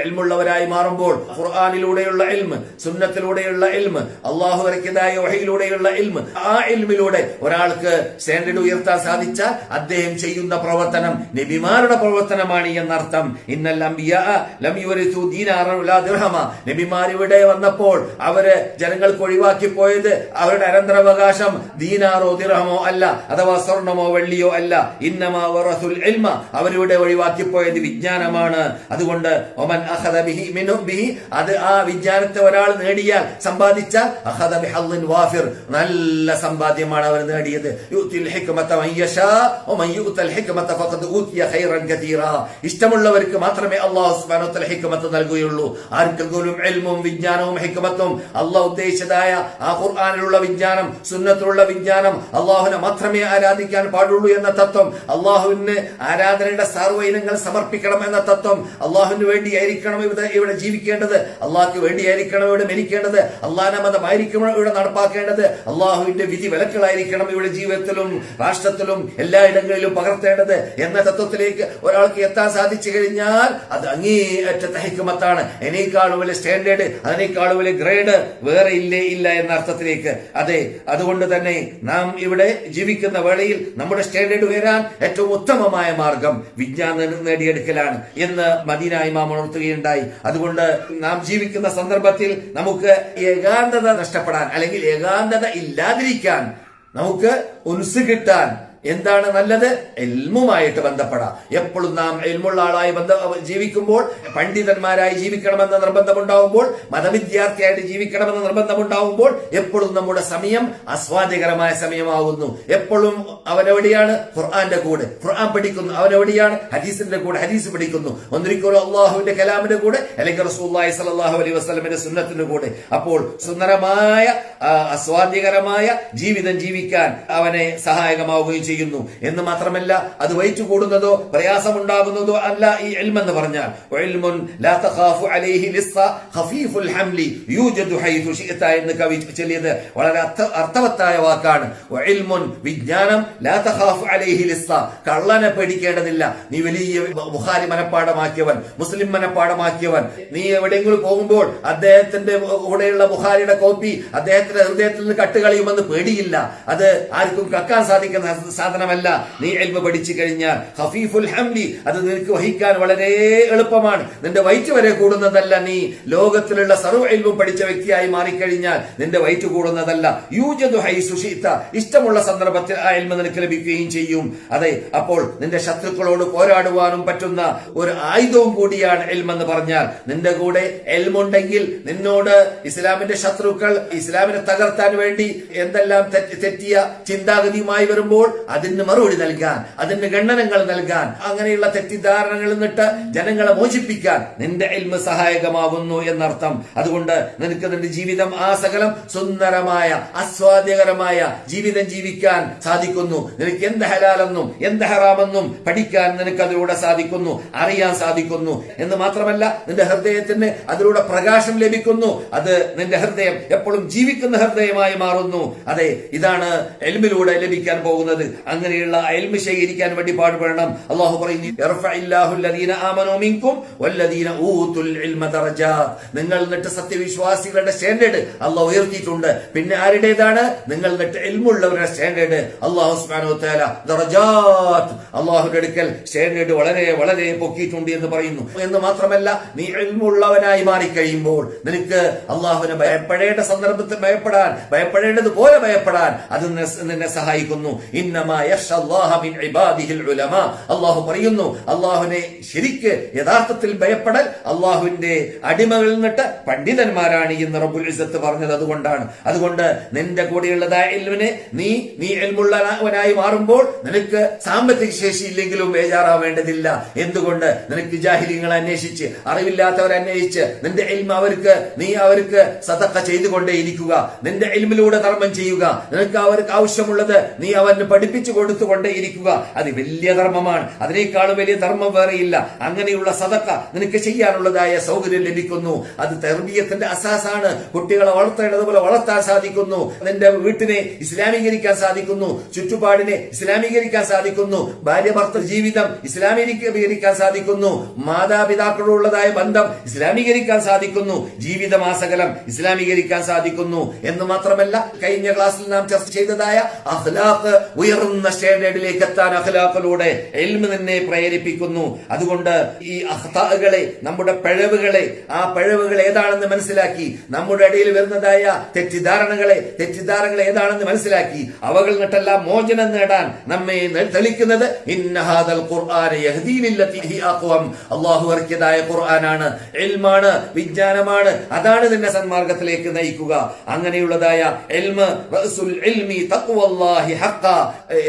[SPEAKER 1] എൽമുള്ളവരായി മാറുമ്പോൾ ഖുർആനിലൂടെയുള്ള ഇൽമ്, സുന്നത്തിലൂടെയുള്ള ഇൽമ്, അള്ളാഹു ഇറക്കിയതായ വഹയിലൂടെയുള്ള ഇൽമ്, ആ ഇൽമിലൂടെ ഒരാൾക്ക് സ്റ്റാൻഡേർഡ് ഉയർത്താൻ സാധിച്ചാൽ അദ്ദേഹം ചെയ്യുന്ന പ്രവർത്തനം നബിമാരുടെ പ്രവർത്തനമാണ് എന്നർത്ഥം. ഇന്നൽ അംബിയാ ലം യുരിസു ദീനാറൻ വലാ ദിർഹമ, നബിമാരിവിടെ വന്നപ്പോൾ അവര് ജനങ്ങൾക്ക് ഒഴിവാക്കി പോയത് അവരുടെ അനന്തരാവകാശം ദീനാറോ ദിർഹമോ അല്ല, അഥവാ സ്വർണമോ വെള്ളിയോ അല്ല. ഇന്നമാ വറസുൽ ഇൽമ, അവരിവിടെ ഒഴിവാക്കി പോയത് വിജ്ഞാനമാണ്. അതുകൊണ്ട് ഒമൻ അഖദ ബിഹി മിൻഹു ബിഹി, അത് ആ വിജ്ഞാനത്തെ ഒരാൾ നേടിയാൽ സമ്പാദിച്ചാൽ അഖദ ബിഹദ്ദിൻ വാഫിർ, നല്ല സമ്പാദ്യമാണ് അവർ നേടിയത്. യുതിൽ ഹിക്മത മൻ യശാ വമൻ യുതൽ ഹിക്മത ഫഖദ് ഊതിയ ഖൈറൻ കതീറ, ഇഷ്ടമുള്ളവർക്ക് മാത്രമേ അല്ലാഹു സുബ്ഹാനഹു വ തആല ഹിക്മത്ത് നൽകുകയുള്ളൂ. ആർക്കെങ്കിലും ഇൽമും വിജ്ഞാനവും ഹിക്മത്തും അല്ലാഹു ഉദ്ദേശിച്ചതായ ആ ഖുർആനിലുള്ള വിജ്ഞാനം, സുന്നത്തിലുള്ള വിജ്ഞാനം, അല്ലാഹുവിനെ മാത്രമേ ആരാധിക്കാൻ പാടുള്ളൂ എന്ന തത്വം, അല്ലാഹുവിന് ആരാധനയുടെ സർവ്വ ഇനങ്ങൾ സമർപ്പിക്കണം എന്ന തത്വം, അള്ളാഹുവിന് വേണ്ടിയായിരിക്കണം ഇവിടെ ജീവിക്കേണ്ടത്, അള്ളാഹ്ക്ക് വേണ്ടിയായിരിക്കണം ഇവിടെ മരിക്കേണ്ടത്, അള്ളാഹിന്റെ മതമായിരിക്കണം ഇവിടെ നടപ്പാക്കേണ്ടത്, അള്ളാഹുവിന്റെ വിധി വിലക്കുകളായിരിക്കണം ഇവിടെ ജീവിതത്തിലും രാഷ്ട്രത്തിലും എല്ലായിടങ്ങളിലും പകർത്തേണ്ടത് എന്ന തത്വത്തിലേക്ക് ഒരാൾക്ക് എത്താൻ സാധിച്ചു കഴിഞ്ഞാൽ അത് അങ്ങേയറ്റത്തെ ഹിക്മത്താണ്. അതിനേക്കാളും വലിയ സ്റ്റാൻഡേർഡ്, അതിനേക്കാളും വലിയ ഗ്രേഡ് വേറെ ഇല്ല എന്ന അർത്ഥത്തിലേക്ക്. അതെ, അതുകൊണ്ട് തന്നെ നാം ഇവിടെ ജീവിക്കുന്ന വേളയിൽ നമ്മുടെ സ്റ്റാൻഡേർഡ് ഉയരാൻ ഏറ്റവും ഉത്തമമായ മാർഗം വിജ്ഞാനം നേടിയെടുക്കലാണ് എന്ന് മദീന ഇമാം ഉണർത്തുകയുണ്ടായി. അതുകൊണ്ട് നാം ജീവിക്കുന്ന സന്ദർഭത്തിൽ നമുക്ക് ഏകാന്തത നഷ്ടപ്പെടാൻ, അല്ലെങ്കിൽ ഏകാന്തത ഇല്ലാതിരിക്കാൻ, നമുക്ക് ഉൻസ് കിട്ടാൻ എന്താണ് നല്ലത്? ഇൽമുമായിട്ട് ബന്ധപ്പെടാം. എപ്പോഴും നാം ഇൽമുള്ള ആളായി ജീവിക്കുമ്പോൾ, പണ്ഡിതന്മാരായി ജീവിക്കണമെന്ന നിർബന്ധമുണ്ടാവുമ്പോൾ, മതവിദ്യാർത്ഥിയായിട്ട് ജീവിക്കണമെന്ന നിർബന്ധമുണ്ടാവുമ്പോൾ എപ്പോഴും നമ്മുടെ സമയം ആസ്വാദ്യകരമായ സമയമാകുന്നു. എപ്പോഴും അവനെവിടെയാണ്? ഖുർആന്റെ കൂടെ ഖുർആൻ പഠിക്കുന്നു. അവനെവിടെയാണ്? ഹദീസിന്റെ കൂടെ ഹദീസ് പഠിക്കുന്നു. ഒന്നിരിക്കലും അള്ളാഹുവിന്റെ കലാമിന്റെ കൂടെ, അല്ലെങ്കിൽ റസൂലുള്ളാഹി സ്വല്ലല്ലാഹു അലൈഹി വസല്ലമയുടെ സുന്നത്തിന്റെ കൂടെ. അപ്പോൾ സുന്ദരമായ ആസ്വാദ്യകരമായ ജീവിതം ജീവിക്കാൻ അവനെ സഹായകമാവുകയും ചെയ്യുന്നു. എന്ന് മാത്രമല്ല, അത് വൈറ്റ് കൂടുന്നതോ പ്രയാസമുണ്ടാകുന്നതോ അല്ല ഈ ഇൽം എന്ന് പറഞ്ഞാൽ. ഇൽമുൻ ലാ തഖാഫു അലൈഹി ലിസ്സ ഖഫീഫുൽ ഹംലി യൂജദു ഹൈതു ശിഅത എന്ന് കവി ചൊല്ലിയത് വളരെ അർത്ഥവത്തായ വാക്കാണ്. ഇൽമുൻ, വിജ്ഞാനം, ലാ തഖാഫു അലൈഹി ലിസ്സ, കള്ളനെ പേടിക്കേണ്ടതില്ല. നീ വലിയ ബുഖാരി മനപ്പാഠമാക്കിയവൻ, മുസ്ലിം മനപ്പാഠമാക്കിയവൻ, നീ എവിടെയെങ്കിലും പോകുമ്പോൾ അദ്ദേഹത്തിന്റെ കൂടെയുള്ള ബുഖാരിയുടെ കോപ്പി അദ്ദേഹത്തിന്റെ ഹൃദയത്തിൽ നിന്ന് കട്ടുകളയുമെന്ന് പേടിയില്ല. അത് ആർക്കും കക്കാൻ സാധിക്കുന്ന സാധനമല്ല. നീ ഇൽമ പഠിച്ചു കഴിഞ്ഞാൽ ഖഫീഫുൽ ഹംലി, അത് നിനക്ക് വഹിക്കാൻ വളരെ എളുപ്പമാണ്. നിന്റെ വയറ്റ് വരെ കൂടുന്നതല്ല. നീ ലോകത്തിലുള്ള സർവ്വ ഇൽമും പഠിച്ച വ്യക്തിയായി മാറിക്കഴിഞ്ഞാൽ നിന്റെ വയറ്റ് കൂടുന്നതല്ല. യൂജദു ഹൈസു ശിഅത, ഇഷ്ടമുള്ള സന്ദർഭത്തിൽ ആ ഇൽമ നിനക്ക് ലഭിക്കുകയും ചെയ്യും. അതെ, അപ്പോൾ നിന്റെ ശത്രുക്കളോട് പോരാടുവാനും പറ്റുന്ന ഒരു ആയുധവും കൂടിയാണ് ഇൽം എന്ന് പറഞ്ഞാൽ. നിന്റെ കൂടെ ഇൽമുണ്ടെങ്കിൽ നിന്നോട് ഇസ്ലാമിന്റെ ശത്രുക്കൾ ഇസ്ലാമിനെ തകർത്താൻ വേണ്ടി എന്തെല്ലാം തെറ്റിയ ചിന്താഗതിയുമായി വരുമ്പോൾ അതിന് മറുപടി നൽകാൻ, അതിന് ഖണ്ഡനങ്ങൾ നൽകാൻ, അങ്ങനെയുള്ള തെറ്റിദ്ധാരണകളിൽ നിന്നിട്ട് ജനങ്ങളെ മോചിപ്പിക്കാൻ നിന്റെ ഇൽമ സഹായകമാകുന്നു എന്നർത്ഥം. അതുകൊണ്ട് നിനക്ക് നിന്റെ ജീവിതം ആ സകലം സുന്ദരമായ ആസ്വാദ്യകരമായ ജീവിതം ജീവിക്കാൻ സാധിക്കുന്നു. നിനക്ക് എന്ത് ഹലാലെന്നും എന്ത് ഹറാമെന്നും പഠിക്കാൻ നിനക്ക് അതിലൂടെ സാധിക്കുന്നു, അറിയാൻ സാധിക്കുന്നു. എന്ന് മാത്രമല്ല, നിന്റെ ഹൃദയത്തിന് അതിലൂടെ പ്രകാശം ലഭിക്കുന്നു. അത് നിന്റെ ഹൃദയം എപ്പോഴും ജീവിക്കുന്ന ഹൃദയമായി മാറുന്നു. അതെ, ഇതാണ് ഇൽമിലൂടെ ലഭിക്കാൻ പോകുന്നത്. അങ്ങനെയുള്ള ഇൽമ ശേഖരിക്കാൻ വേണ്ടി പാടുപെടണം. അല്ലാഹു പറയുന്നു, യർഫഇല്ലാഹു അല്ലദീന ആമനൂ മിൻകും വല്ലദീന ഊതുൽ ഇൽമ ദറജാത്ത്. നിങ്ങൾ എന്നിട്ട് സത്യവിശ്വാസികളുടെ സ്റ്റാൻഡേർഡ് അല്ലാഹു ഉയർത്തിയിട്ടുണ്ട്. പിന്നെ ആരുടേതാണ്? നിങ്ങൾ എന്നിട്ട് ഇൽമുള്ളവരുടെ സ്റ്റാൻഡേർഡ് അല്ലാഹു സുബ്ഹാനഹു വ തആല ദറജാത്ത്, അല്ലാഹുവിന്റെ അടുക്കൽ സ്റ്റാൻഡേർഡ് വളരെ വളരെ പൊക്കിയിട്ടുണ്ട് എന്ന് പറയുന്നു. എന്ന് മാത്രമല്ല, നീ ഇൽമുള്ളവനായി മാറിക്കഴിയുമ്പോൾ നിനക്ക് അല്ലാഹുവിനെ ഭയപ്പെടേണ്ട സന്ദർഭത്തിൽ ഭയപ്പെടേണ്ടതുപോലെ ഭയപ്പെടാൻ അത് നിന്നെ സഹായിക്കുന്നു. ഇന്നമാ യഖ്ശല്ലാഹ മിൻ ഇബാദിഹിൽ ഉലമാ, അല്ലാഹു പറയുന്നു, അല്ലാഹുവിനെ ശരിക്ക് യഥാർത്ഥത്തിൽ ഭയപ്പെടൽ അല്ലാഹുവിന്റെ അടിമകളിൽ നിന്നിട്ട് പണ്ഡിതന്മാരാണ് എന്ന് റബ്ബുൽ ഇസ്സത്ത് പറഞ്ഞത്. അതുകൊണ്ട് നിന്റെ കൂടെയുള്ളതായ ഇൽമിനെ നീ ഇൽമുള്ളവനായി മാറുമ്പോൾ നിനക്ക് സാമ്പത്തിക ശേഷി ഇല്ലെങ്കിലും ബേജാറാവേണ്ടതില്ല. എന്തുകൊണ്ട്? നിനക്ക് ജാഹിലിങ്ങളെ അന്വേഷിച്ച്, അറിവില്ലാത്തവരെ അന്വേഷിച്ച് നിന്റെ ഇൽമ അവർക്ക് സദഖ ചെയ്തുകൊണ്ടേയിരിക്കുക. നിന്റെ ഇൽമിലൂടെ ധർമ്മം ചെയ്യുക. നിനക്ക് അവർക്ക് ആവശ്യമുള്ളത് നീ അവന് പഠിപ്പിച്ചു പഠിപ്പിച്ചു കൊടുത്തുകൊണ്ടേയിരിക്കുക. അത് വലിയ ധർമ്മമാണ്. അതിനേക്കാളും വലിയ ധർമ്മം വേറെയില്ല. അങ്ങനെയുള്ള സദഖ നിനക്ക് ചെയ്യാനുള്ളതായ സൗകര്യം ലഭിക്കുന്നു. അത് തർബിയത്തിന്റെ അസാസാണ്. കുട്ടികളെ വളർത്തേണ്ടതുപോലെ വളർത്താൻ സാധിക്കുന്നു. നിന്റെ വീട്ടിനെ ഇസ്ലാമീകരിക്കാൻ സാധിക്കുന്നു. ചുറ്റുപാടിനെ ഇസ്ലാമീകരിക്കാൻ സാധിക്കുന്നു. ഭാര്യ ഭർത്തൃ ജീവിതം ഇസ്ലാമീകരിക്കാൻ സാധിക്കുന്നു. മാതാപിതാക്കളോടുള്ളതായ ബന്ധം ഇസ്ലാമീകരിക്കാൻ സാധിക്കുന്നു. ജീവിതമാസകലം ഇസ്ലാമീകരിക്കാൻ സാധിക്കുന്നു എന്ന് മാത്രമല്ല, കഴിഞ്ഞ ക്ലാസ്സിൽ നാം ചർച്ച ചെയ്തതായ അഖ്ലാഖ്, ഉയർന്ന സ്റ്റാൻഡേർഡിലേക്ക് എത്താൻ അഖ്ലാഖിലൂടെ ഇൽമ് നിന്നെ പ്രേരിപ്പിക്കുന്നു. അതുകൊണ്ട് ഈ അഖ്താഅകളെ, നമ്മുടെ പിഴവുകളെ, ആ പിഴവുകൾ ഏതാണെന്ന് മനസ്സിലാക്കി, നമ്മുടെ ഇടയിൽ വരുന്നതായ തെറ്റിദ്ധാരണകളെ ഏതാണെന്ന് മനസ്സിലാക്കി അവകളിൽ നിന്നെല്ലാം മോചനം നേടാൻ നമ്മെ തെളിക്കുന്നത് ഇന്ന ഹാദൽ ഖുർആന യഹ്ദീ ലില്ലതി ഹി അഖ്വം. അല്ലാഹു ഇറക്കിയതായ ഖുർആനാണ്, ഇൽമാണ്, വിജ്ഞാനമാണ്. അതാണ് നിന്നെ സന്മാർഗത്തിലേക്ക് നയിക്കുക. അങ്ങനെയുള്ളതായ ഇൽമ്, റഅസുൽ ഇൽമി തഖ്വല്ലാഹി ഹഖ.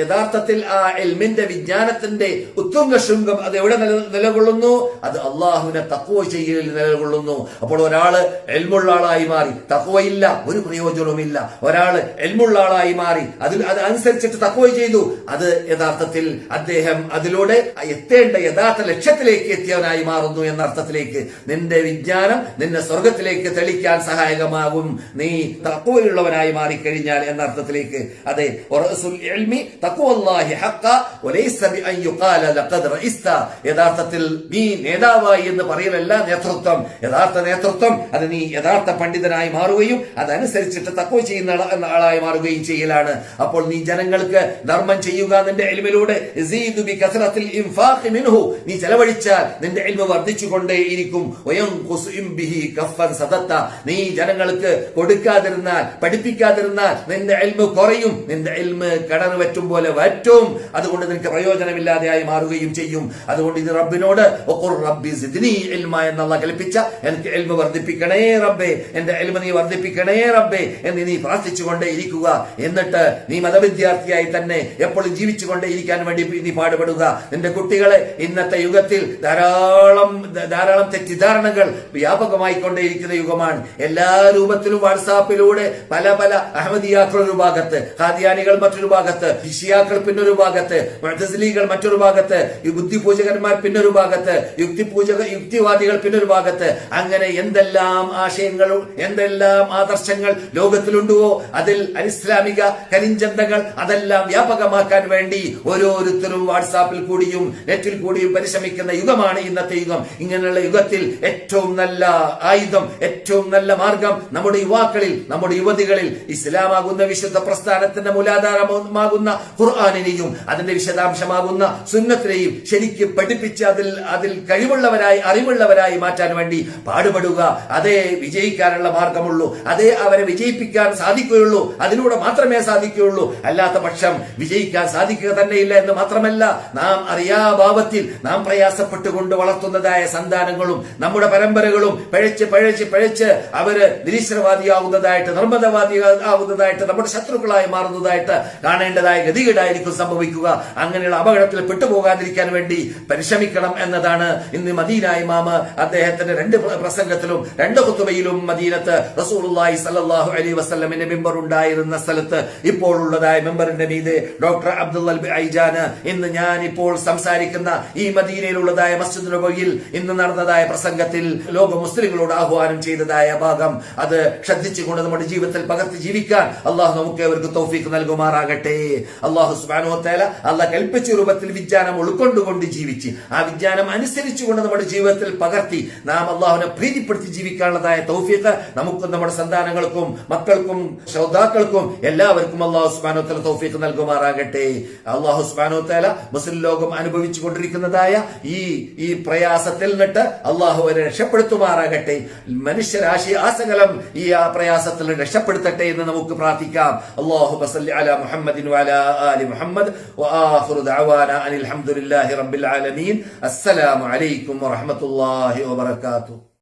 [SPEAKER 1] യഥാർത്ഥത്തിൽ ആ ഇൽമിന്റെ, വിജ്ഞാനത്തിന്റെ ഉത്തുംഗ ശൃംഗം അത് എവിടെ നിലകൊള്ളുന്നു? അത് അള്ളാഹുവിനെ തഖ്വ ചെയ്യലിൽ നിലകൊള്ളുന്നു. അപ്പോൾ ഒരാള് ഇൽമുള്ള ആളായി മാറി, തഖ്വയില്ല, ഒരു പ്രയോജനവുമില്ല. ഒരാള് ഇൽമുള്ള ആളായി മാറി, അതനുസരിച്ചിട്ട് തഖ്വ ചെയ്തു, അത് യഥാർത്ഥത്തിൽ അദ്ദേഹം അതിലൂടെ എത്തേണ്ട യഥാർത്ഥ ലക്ഷ്യത്തിലേക്ക് എത്തിയവനായി മാറുന്നു എന്ന അർത്ഥത്തിലേക്ക്. നിന്റെ വിജ്ഞാനം നിന്നെ സ്വർഗത്തിലേക്ക് തെളിക്കാൻ സഹായകമാകും നീ തഖ്വയുള്ളവനായി മാറിക്കഴിഞ്ഞാൽ എന്ന അർത്ഥത്തിലേക്ക്. അതെ, യഥാർത്ഥത്തിൽ നീ നേതാവായി എന്ന് പറയലല്ല നേതൃത്വം. യഥാർത്ഥ നേതൃത്വം അത് നീ യഥാർത്ഥ പണ്ഡിതനായി മാറുകയും അതനുസരിച്ചിട്ട് തഖ്വ ചെയ്യുന്ന ആളായി മാറുകയും ചെയ്യലാണ്. അപ്പോൾ നീ ജനങ്ങൾക്ക് ധർമ്മം ചെയ്യുക നിന്റെ ഇൽമിലൂടെ. നീ ചെലവഴിച്ചാൽ നിന്റെ ഇൽമ് വർദ്ധിച്ചുകൊണ്ടേയിരിക്കും. നീ ജനങ്ങൾക്ക് കൊടുക്കാതിരുന്നാൽ, പഠിപ്പിക്കാതിരുന്നാൽ നിന്റെ ഇൽമ് കുറയും. നിന്റെ ഇൽമ് കിണറ് വറ്റും പോലെ വറ്റും. അതുകൊണ്ട് നിനക്ക് പ്രയോജനമില്ലാതെയായി മാറുകയും ചെയ്യും. അതുകൊണ്ട് ഇത് റബ്ബിനോട് എന്നുള്ള കൽപ്പിച്ച, എനിക്ക് ഇൽമ് വർദ്ധിപ്പിക്കണേ റബ്ബേ, എന്റെ ഇൽമ് നീ വർദ്ധിപ്പിക്കണേ റബ്ബേ എന്ന് നീ പ്രാർത്ഥിച്ചുകൊണ്ടേ ഇരിക്കുക. എന്നിട്ട് നീ മതവിദ്യാർത്ഥിയായി തന്നെ എപ്പോഴും ജീവിച്ചുകൊണ്ടേ ഇരിക്കാൻ വേണ്ടി നീ പാടുപെടുക. നിന്റെ കുട്ടികളെ, ഇന്നത്തെ യുഗത്തിൽ ധാരാളം തെറ്റിദ്ധാരണകൾ വ്യാപകമായിക്കൊണ്ടേയിരിക്കുന്ന യുഗമാണ്. എല്ലാ രൂപത്തിലും വാട്സാപ്പിലൂടെ പല അഹമ്മദിയാക്കൾ ഒരു ഭാഗത്ത്, ഖാദിയാനികൾ മറ്റൊരു ഭാഗത്ത്, ഷിയാക്കൾ പിന്നൊരു ഭാഗത്ത്, മുഅ്തസിലികൾ മറ്റൊരു ഭാഗത്ത്, ബുദ്ധിപൂജകന്മാർ പിന്നൊരു ഭാഗത്ത്, യുക്തിവാദികൾ പിന്നൊരു ഭാഗത്ത്. അങ്ങനെ എന്തെല്ലാം ആശയങ്ങളും എന്തെല്ലാം ആദർശങ്ങൾ ലോകത്തിലുണ്ടോ അതിൽ അനിസ്ലാമിക കരിഞ്ചന്തകൾ അതെല്ലാം വ്യാപകമാക്കാൻ വേണ്ടി ഓരോരുത്തരും വാട്സാപ്പിൽ കൂടിയും നെറ്റിൽ കൂടിയും പരിശ്രമിക്കുന്ന യുഗമാണ് ഇന്നത്തെ യുഗം. ഇങ്ങനെയുള്ള യുഗത്തിൽ ഏറ്റവും നല്ല ആയുധം, ഏറ്റവും നല്ല മാർഗം നമ്മുടെ യുവാക്കളിൽ, നമ്മുടെ യുവതികളിൽ ഇസ്ലാമാകുന്ന വിശുദ്ധ പ്രസ്ഥാനത്തിന്റെ മൂലാധാരമാകുന്ന ഖുർആനിനെയും അതിന്റെ വിശദാംശമാകുന്ന സുന്നത്തിനെയും ശരിക്കും പഠിപ്പിച്ച് അതിൽ കഴിവുള്ളവരായി, അറിവുള്ളവരായി മാറ്റാൻ വേണ്ടി പാടുപെടുക. അതേ വിജയിക്കാനുള്ള മാർഗമുള്ളൂ, അതേ അവരെ വിജയിപ്പിക്കാൻ സാധിക്കുകയുള്ളൂ. അതിലൂടെ മാത്രമേ സാധിക്കുകയുള്ളൂ. അല്ലാത്ത പക്ഷം വിജയിക്കാൻ സാധിക്കുക തന്നെയില്ല. എന്ന് മാത്രമല്ല, നാം അറിയാഭാവത്തിൽ നാം പ്രയാസപ്പെട്ടുകൊണ്ട് വളർത്തുന്നതായ സന്താനങ്ങളും നമ്മുടെ പരമ്പരകളും പഴച്ച് അവര് നിരീശ്വരവാദിയാകുന്നതായിട്ട്, നിർമ്മതവാദിയാകുന്നതായിട്ട്, നമ്മുടെ ശത്രുക്കളായി മാറുന്നതായിട്ട് കാണേണ്ടതായ ഗതികേടായിരിക്കും സംഭവിക്കുക. അങ്ങനെയുള്ള അപകടത്തിൽ പെട്ടുപോകാതിരിക്കാൻ വേണ്ടി പരിശ്രമിക്കണം എന്നതാണ് ഇന്ന് മദീന ഇമാമ് അദ്ദേഹത്തിന്റെ 2 പ്രസംഗത്തിലും 2 ഖുതുബയിലും മദീനത്ത് റസൂലുള്ളാഹി സ്വല്ലല്ലാഹു അലൈഹി വസല്ലമിന്റെ മിമ്പർ ഉണ്ടായിരുന്ന സ്ഥലത്ത് ഇപ്പോൾ ഉള്ളതായ മിമ്പറിന്റെ മീതെ ഡോക്ടർ അബ്ദുൽ ഐജാന് ഇന്ന് ഞാൻ ഇപ്പോൾ സംസാരിക്കുന്ന ഈ മദീനയിലുള്ളതായ മസ്ജിദ് നബവിയിൽ ഇന്ന് നടന്നതായ പ്രസംഗത്തിൽ ലോക മുസ്ലിങ്ങളോട് ആഹ്വാനം ചെയ്തതായ ഭാഗം അത് ശ്രദ്ധിച്ചുകൊണ്ട് നമ്മുടെ ജീവിതത്തിൽ പകർത്തി ജീവിക്കാൻ അള്ളാഹു നമുക്ക് അവർക്ക് തൗഫീഖ് നൽകുമാറാകട്ടെ. അള്ളാഹു സുബ്ഹാനഹു വ തആല അള്ളാഹ് കൽപ്പിച്ച രൂപത്തിൽ വിജ്ഞാനം ഉൾക്കൊണ്ടുകൊണ്ട് ജീവിച്ച് ആ വിജ്ഞാനം അനുസരിച്ചുകൊണ്ട് നമ്മുടെ ജീവിതത്തിൽ പകർത്തി നാം അള്ളാഹുവിനെ പ്രീതിപ്പെടുത്തി ജീവിക്കാനുള്ളതായ തൗഫീഖ് നമുക്കും നമ്മുടെ സന്താനങ്ങൾക്കും മക്കൾക്കും ശ്രോതാക്കൾക്കും എല്ലാവർക്കും അള്ളാഹു സുബ്ഹാനഹു വ തആല തൗഫീഖ് നൽകുമാറാകട്ടെ. അള്ളാഹു സുബ്ഹാനഹു വ തആല മുസ്ലിം ലോകം അനുഭവിച്ചു കൊണ്ടിരിക്കുന്നതായ ഈ പ്രയാസത്തിൽ നിന്നിട്ട് അള്ളാഹു അവരെ രക്ഷപ്പെടുത്തുമാറാകട്ടെ. മനുഷ്യരാശി ആസകലം ഈ പ്രയാസത്തിൽ രക്ഷപ്പെടുത്തട്ടെ എന്ന് നമുക്ക് പ്രാർത്ഥിക്കാം. അല്ലാഹുമ്മ സല്ലി അലാ മുഹമ്മദിൻ വഅലാ ആലി മുഹമ്മദ് വആഖിറു ദഅവാനാ അനിൽ ഹംദുലില്ലാഹി റബ്ബിൽ ആലമീൻ. അസ്സലാമു അലൈക്കും വറഹ്മത്തുള്ളാഹി വബറകാതുഹു.